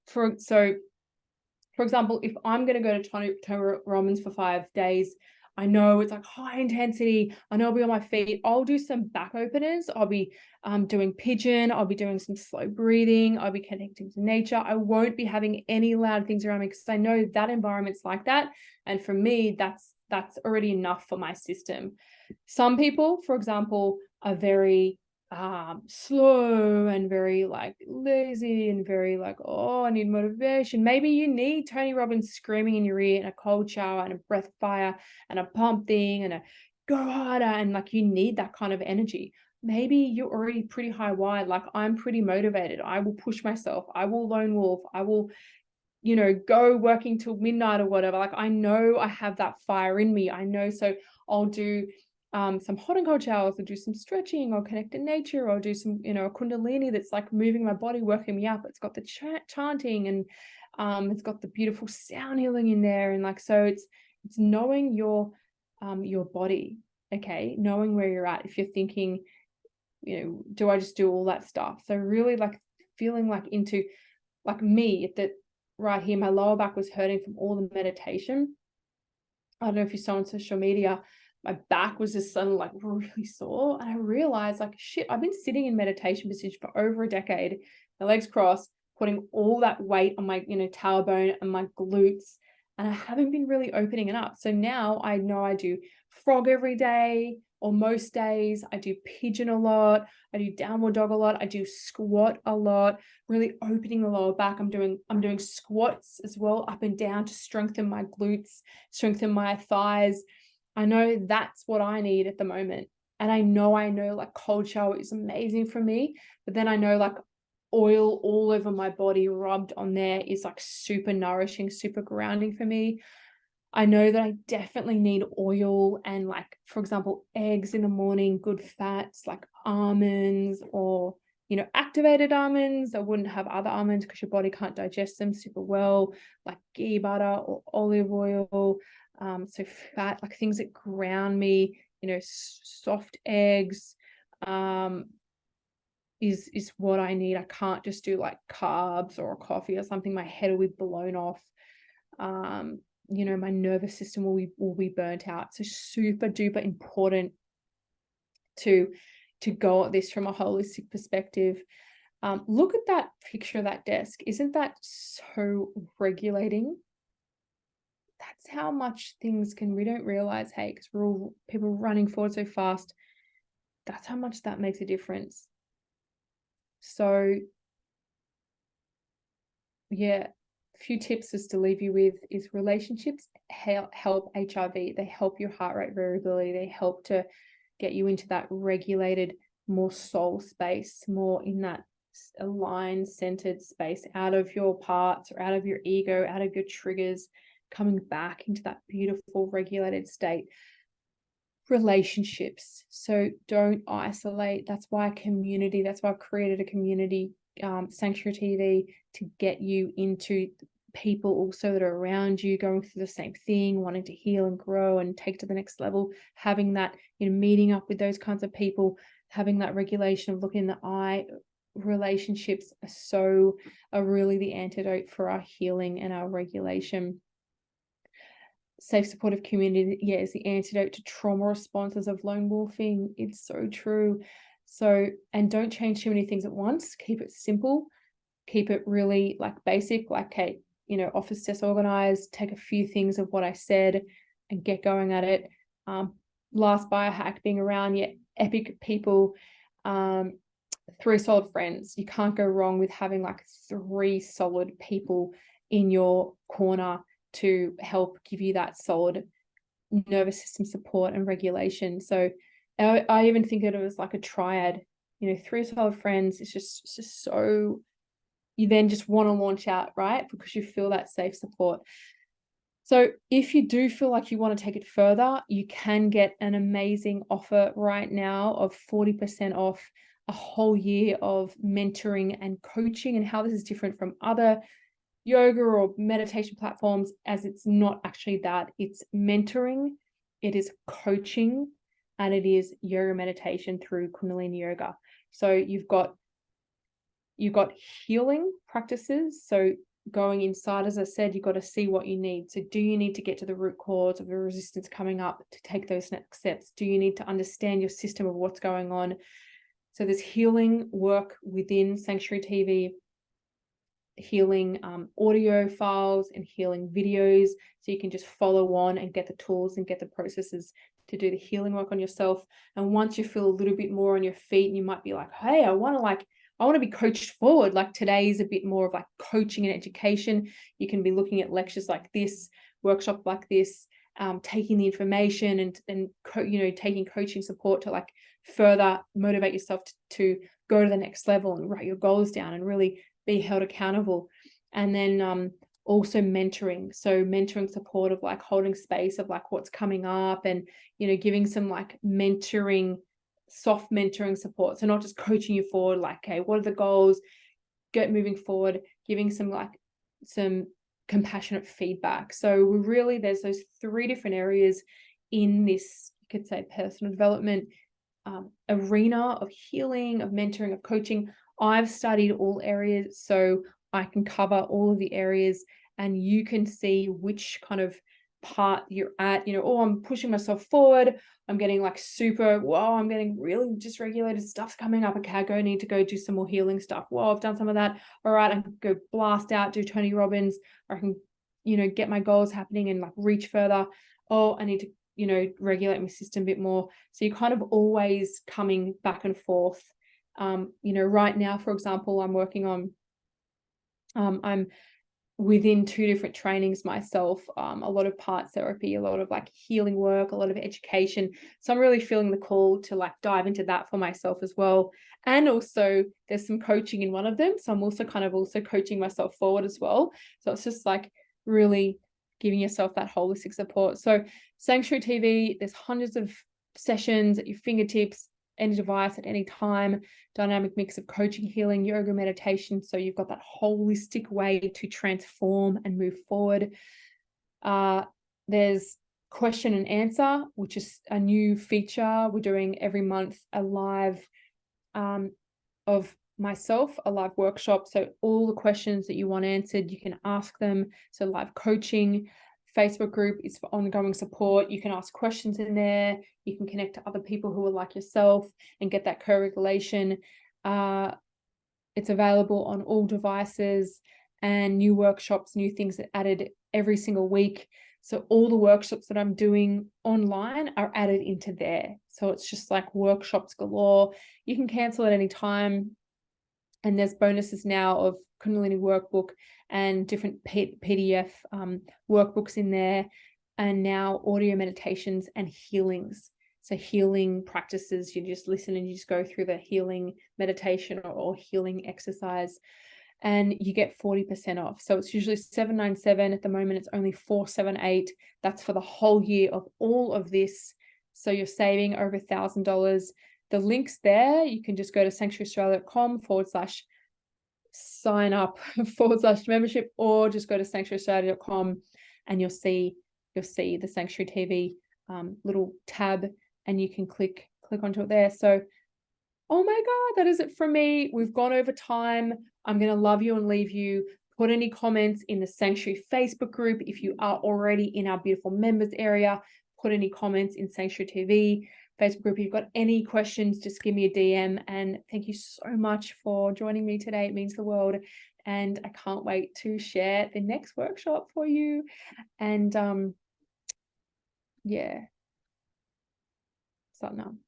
for example, if I'm going to go to Tony Robbins for 5 days, I know it's like high intensity. I know I'll be on my feet. I'll do some back openers. I'll be doing pigeon. I'll be doing some slow breathing. I'll be connecting to nature. I won't be having any loud things around me because I know that environment's like that. And for me, that's already enough for my system. Some people, for example, are very slow and very like lazy and very like, oh, I need motivation. Maybe you need Tony Robbins screaming in your ear and a cold shower and a breath fire and a pump thing and a go harder, and like you need that kind of energy. Maybe you're already pretty high wired. Like I'm pretty motivated. I will push myself. I will lone wolf. I will go working till midnight or whatever. Like I know I have that fire in me. I know. So I'll do some hot and cold showers, I'll do some stretching, or connect to nature, or do some, a Kundalini that's like moving my body, working me up. It's got the chanting, and it's got the beautiful sound healing in there. And like, so it's knowing your body, okay, knowing where you're at. If you're thinking, do I just do all that stuff? So really like feeling like into like me, that right here, my lower back was hurting from all the meditation. I don't know if you saw on social media, my back was just suddenly like really sore. And I realized like, shit, I've been sitting in meditation position for over a decade, my legs crossed, putting all that weight on my, tailbone and my glutes. And I haven't been really opening it up. So now I know I do frog every day, or most days. I do pigeon a lot. I do downward dog a lot. I do squat a lot, really opening the lower back. I'm doing squats as well, up and down, to strengthen my glutes, strengthen my thighs. I know that's what I need at the moment. And I know like cold shower is amazing for me, but then I know like oil all over my body rubbed on there is like super nourishing, super grounding for me. I know that I definitely need oil and like, for example, eggs in the morning, good fats like almonds, or, activated almonds. I wouldn't have other almonds because your body can't digest them super well, like ghee butter or olive oil. So fat, like things that ground me, soft eggs, is what I need. I can't just do like carbs or a coffee or something. My head will be blown off. You know, my nervous system will be burnt out. So super duper important to go at this from a holistic perspective. Look at that picture of that desk. Isn't that so regulating? That's how much things we don't realize, hey, because we're all people running forward so fast. That's how much that makes a difference. So yeah, a few tips just to leave you with is relationships help HRV. They help your heart rate variability. They help to get you into that regulated, more soul space, more in that aligned, centered space, out of your parts or out of your ego, out of your triggers, coming back into that beautiful regulated state. Relationships. So don't isolate. That's why community, that's why I've created a community, Sanctuary TV, to get you into people also that are around you going through the same thing, wanting to heal and grow and take to the next level, having that, you know, meeting up with those kinds of people, having that regulation of looking in the eye. Relationships are really the antidote for our healing and our regulation. Safe supportive community, yeah, is the antidote to trauma responses of lone wolfing. It's so true. So, and don't change too many things at once. Keep it simple. Keep it really like basic, like, okay, you know, office desk organized, take a few things of what I said and get going at it. Last biohack, being around your epic people, 3 solid friends. You can't go wrong with having like 3 solid people in your corner to help give you that solid nervous system support and regulation. So I even think of it as like a triad, you know, 3 solid friends. It's just so, you then just want to launch out, right? Because you feel that safe support. So if you do feel like you want to take it further, you can get an amazing offer right now of 40% off a whole year of mentoring and coaching, and how this is different from other yoga or meditation platforms, as it's not actually that. It's mentoring, it is coaching, and it is yoga meditation through Kundalini yoga. So you've got healing practices. So going inside, as I said, you've got to see what you need. So do you need to get to the root cause of the resistance coming up to take those next steps? Do you need to understand your system of what's going on? So there's healing work within Sanctuary TV, healing audio files and healing videos, so you can just follow on and get the tools and get the processes to do the healing work on yourself. And once you feel a little bit more on your feet and you might be like, hey, I want to be coached forward, like today is a bit more of like coaching and education. You can be looking at lectures like this, workshop like this, taking the information and taking coaching support to like further motivate yourself to go to the next level and write your goals down and really be held accountable. And then also mentoring. So mentoring support of like holding space of like what's coming up, and, you know, giving some like mentoring, soft mentoring support. So not just coaching you forward, like, okay, what are the goals? Get moving forward, giving some compassionate feedback. So there's those 3 different areas in this, you could say, personal development arena of healing, of mentoring, of coaching. I've studied all areas, so I can cover all of the areas, and you can see which kind of part you're at. You know, oh, I'm pushing myself forward. I'm getting like I'm getting really dysregulated, stuff's coming up. Okay, I need to go do some more healing stuff. Whoa, I've done some of that. All right, I can go blast out, do Tony Robbins, or I can, you know, get my goals happening and like reach further. Oh, I need to, you know, regulate my system a bit more. So you're kind of always coming back and forth. You know, right now, for example, I'm working on, I'm within 2 different trainings myself, a lot of part therapy, a lot of like healing work, a lot of education. So I'm really feeling the call to like dive into that for myself as well. And also there's some coaching in one of them. So I'm also coaching myself forward as well. So it's just like really giving yourself that holistic support. So Sanctuary TV, there's hundreds of sessions at your fingertips, any device at any time, dynamic mix of coaching, healing, yoga, meditation. So you've got that holistic way to transform and move forward. There's question and answer, which is a new feature. We're doing every month a live of myself, a live workshop. So all the questions that you want answered, you can ask them. So live coaching. Facebook group is for ongoing support. You can ask questions in there. You can connect to other people who are like yourself and get that co-regulation. It's available on all devices, and new workshops, new things are added every single week. So all the workshops that I'm doing online are added into there. So it's just like workshops galore. You can cancel at any time. And there's bonuses now of Kundalini workbook and different PDF workbooks in there. And now audio meditations and healings. So healing practices, you just listen and you just go through the healing meditation or healing exercise, and you get 40% off. So it's usually $797. At the moment, it's only $478. That's for the whole year of all of this. So you're saving over $1,000. The link's there. You can just go to sanctuaryaustralia.com/sign up /membership, or just go to sanctuaryaustralia.com and you'll see the Sanctuary TV little tab, and you can click onto it there. So, oh my God, that is it from me. We've gone over time. I'm going to love you and leave you. Put any comments in the Sanctuary Facebook group. If you are already in our beautiful members area, put any comments in Sanctuary TV Facebook group. If you've got any questions, just give me a DM. And thank you so much for joining me today. It means the world. And I can't wait to share the next workshop for you. And yeah, Satnam.